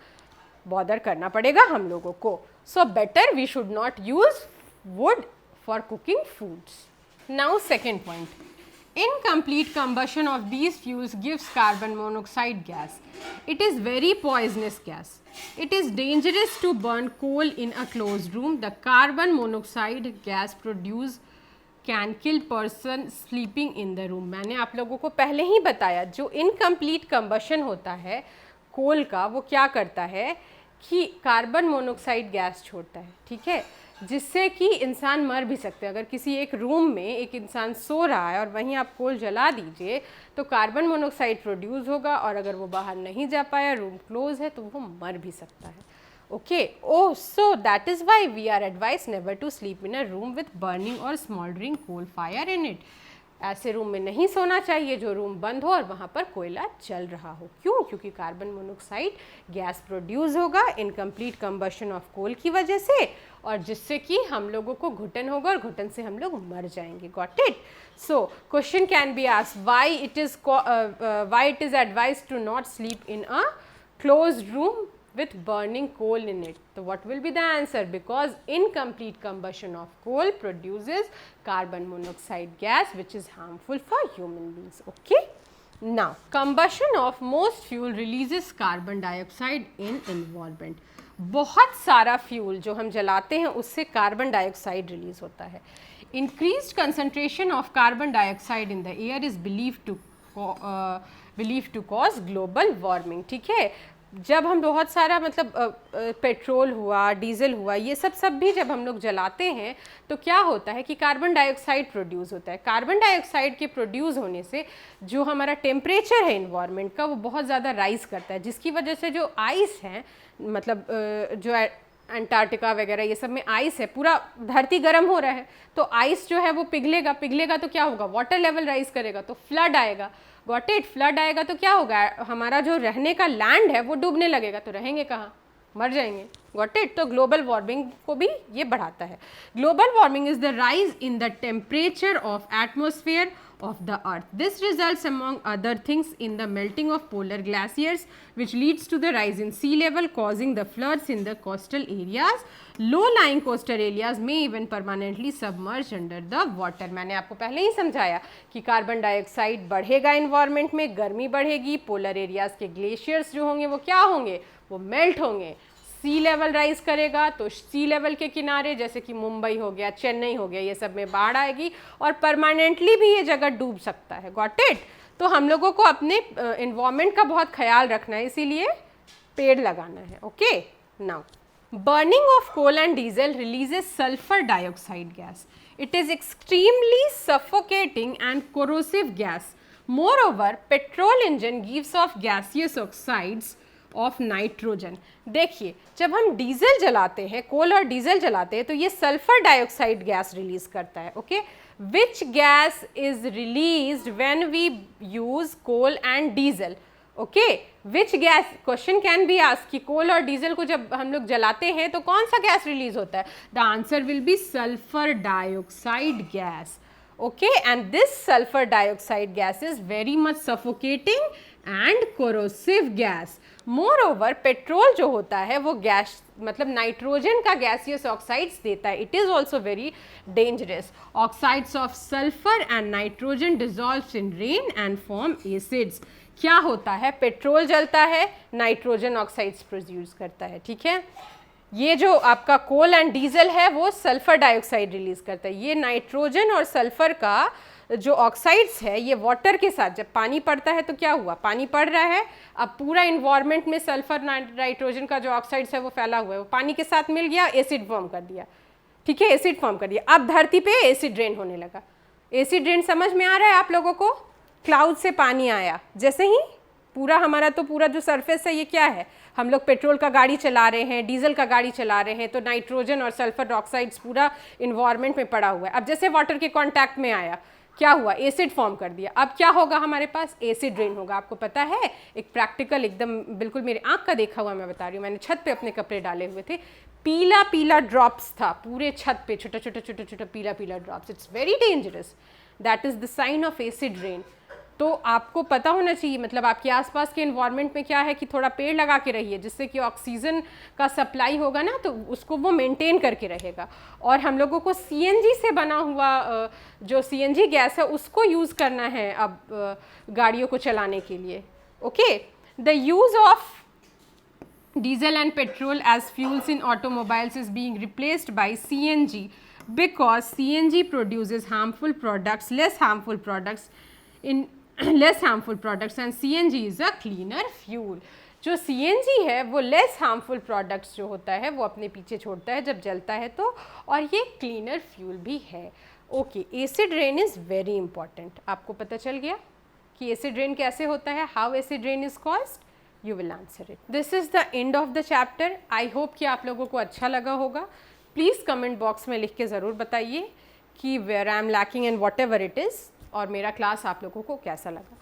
बॉदर करना पड़ेगा हम लोगों को। So better we should not use wood for cooking foods. Now second point, incomplete combustion of these fuels gives carbon monoxide gas. It is very poisonous gas. It is dangerous to burn coal in a closed room. The carbon monoxide gas produced can kill person sleeping in the room. मैंने आप लोगों को पहले ही बताया जो incomplete combustion होता है कोल का वो क्या करता है कि कार्बन मोनोक्साइड गैस छोड़ता है, ठीक है, जिससे कि इंसान मर भी सकते हैं। अगर किसी एक रूम में एक इंसान सो रहा है और वहीं आप कोल जला दीजिए तो कार्बन मोनोक्साइड प्रोड्यूस होगा और अगर वो बाहर नहीं जा पाया, रूम क्लोज है, तो वो मर भी सकता है। Okay, oh, so that is why we are advise never to sleep in a room with burning or smouldering coal fire in it. ऐसे रूम में नहीं सोना चाहिए जो रूम बंद हो और वहाँ पर कोयला चल रहा हो। क्यों? क्योंकि कार्बन मोनोक्साइड गैस प्रोड्यूस होगा इनकम्प्लीट कंबशन ऑफ कोल की वजह से और जिससे कि हम लोगों को घुटन होगा और घुटन से हम लोग मर जाएंगे। Got it? So question can be asked why it is advise to not sleep in a closed room with burning coal in it. So what will be the answer? Because incomplete combustion of coal produces carbon monoxide gas which is harmful for human beings. Okay? Now, combustion of most fuel releases carbon dioxide in environment. बहुत सारा fuel जो हम जलाते हैं उससे carbon dioxide release होता है। Increased concentration of carbon dioxide in the air is believed to cause global warming. ठीक है, जब हम बहुत सारा मतलब पेट्रोल हुआ, डीजल हुआ, ये सब भी जब हम लोग जलाते हैं तो क्या होता है कि कार्बन डाइऑक्साइड प्रोड्यूस होता है। कार्बन डाइऑक्साइड के प्रोड्यूस होने से जो हमारा टेम्परेचर है इन्वायरमेंट का वो बहुत ज़्यादा राइज करता है, जिसकी वजह से जो आइस है मतलब जो अंटार्कटिका वगैरह ये सब में आइस है, पूरा धरती गर्म हो रहा है तो आइस जो है वो पिघलेगा तो क्या होगा, वाटर लेवल राइज करेगा तो फ्लड आएगा। Got it? फ्लड आएगा तो क्या होगा, हमारा जो रहने का लैंड है वो डूबने लगेगा, तो रहेंगे कहाँ, मर जाएंगे। Got it? तो ग्लोबल वार्मिंग को भी ये बढ़ाता है। Global warming is the rise in the temperature of atmosphere of the earth. This results among other things in the melting of polar glaciers which leads to the rise in sea level causing the floods in the coastal areas. Low-lying coastal areas may even permanently submerge under the water. मैंने आपको पहले ही समझाया कि carbon dioxide बढ़ेगा environment में, गर्मी बढ़ेगी, polar areas के ग्लेशियर्स जो होंगे वो क्या होंगे, वो मेल्ट होंगे, सी लेवल राइज करेगा तो सी लेवल के किनारे जैसे कि मुंबई हो गया, चेन्नई हो गया, ये सब में बाढ़ आएगी और परमानेंटली भी ये जगह डूब सकता है। Got it? तो हम लोगों को अपने इन्वायरमेंट का बहुत ख्याल रखना है, इसीलिए पेड़ लगाना है। Okay, now burning of coal and diesel releases sulfur dioxide gas. It is extremely suffocating and corrosive gas. Moreover, petrol engine gives off gaseous oxides of nitrogen. देखिए, जब हम डीजल जलाते हैं, कोल और डीजल जलाते हैं तो ये सल्फर डाइऑक्साइड गैस रिलीज करता है। Okay, which gas is released when we use coal and diesel? Okay, which gas, question can be asked कि कोल और डीजल को जब हम लोग जलाते हैं तो कौन सा गैस रिलीज होता है? The answer will be sulphur dioxide gas. Okay, and this sulfur dioxide gas is very much suffocating, and corrosive gas. More over petrol जो होता है वो गैस मतलब नाइट्रोजन का गैसियस ऑक्साइड्स देता है। It is also very dangerous. Oxides of sulphur and nitrogen dissolves in rain and form acids. क्या होता है, पेट्रोल जलता है, नाइट्रोजन ऑक्साइड्स प्रोड्यूस करता है, ठीक है। ये जो आपका कोल एंड डीजल है वो सल्फर डाइऑक्साइड रिलीज करता है। ये नाइट्रोजन और सल्फर का जो ऑक्साइड्स है ये वाटर के साथ जब पानी पड़ता है तो क्या हुआ, पानी पड़ रहा है, अब पूरा इन्वायरमेंट में सल्फर नाइट्रोजन का जो ऑक्साइड्स है वो फैला हुआ है, वो पानी के साथ मिल गया, एसिड फॉर्म कर दिया, ठीक है, एसिड फॉर्म कर दिया। अब धरती पे एसिड रेन होने लगा। एसिड रेन समझ में आ रहा है आप लोगों को? क्लाउड से पानी आया, जैसे ही पूरा हमारा तो पूरा जो सरफेस है ये क्या है, हम लोग पेट्रोल का गाड़ी चला रहे हैं, डीजल का गाड़ी चला रहे हैं, तो नाइट्रोजन और सल्फर डाइऑक्साइड्स पूरा इन्वायरमेंट में पड़ा हुआ है। अब जैसे वाटर के कांटेक्ट में आया, क्या हुआ, एसिड फॉर्म कर दिया। अब क्या होगा हमारे पास, एसिड रेन होगा। आपको पता है, एक प्रैक्टिकल एकदम बिल्कुल मेरे आंख का देखा हुआ मैं बता रही हूँ। मैंने छत पे अपने कपड़े डाले हुए थे, पीला पीला ड्रॉप्स था पूरे छत पे, छोटा छोटा छोटा छोटा पीला पीला drops. It's very dangerous, that is the sign of acid rain. तो आपको पता होना चाहिए, मतलब आपके आसपास के एनवायरनमेंट में क्या है कि थोड़ा पेड़ लगा के रहिए, जिससे कि ऑक्सीजन का सप्लाई होगा ना तो उसको वो मेंटेन करके रहेगा। और हम लोगों को सीएनजी से बना हुआ जो सीएनजी गैस है उसको यूज़ करना है अब गाड़ियों को चलाने के लिए। Okay, the use of diesel and petrol as fuels in automobiles is being replaced by CNG because CNG produces harmful products, less harmful products and CNG is a cleaner fuel. जो CNG है वो less harmful products जो होता है वो अपने पीछे छोड़ता है जब जलता है तो, और ये cleaner fuel भी है। Okay, acid rain is very important। आपको पता चल गया कि acid rain कैसे होता है, how acid rain is caused, you will answer it. This is the end of the chapter. I hope कि आप लोगों को अच्छा लगा होगा। Please comment box में लिख के ज़रूर बताइए कि where I am lacking and whatever it is, और मेरा क्लास आप लोगों को कैसा लगा।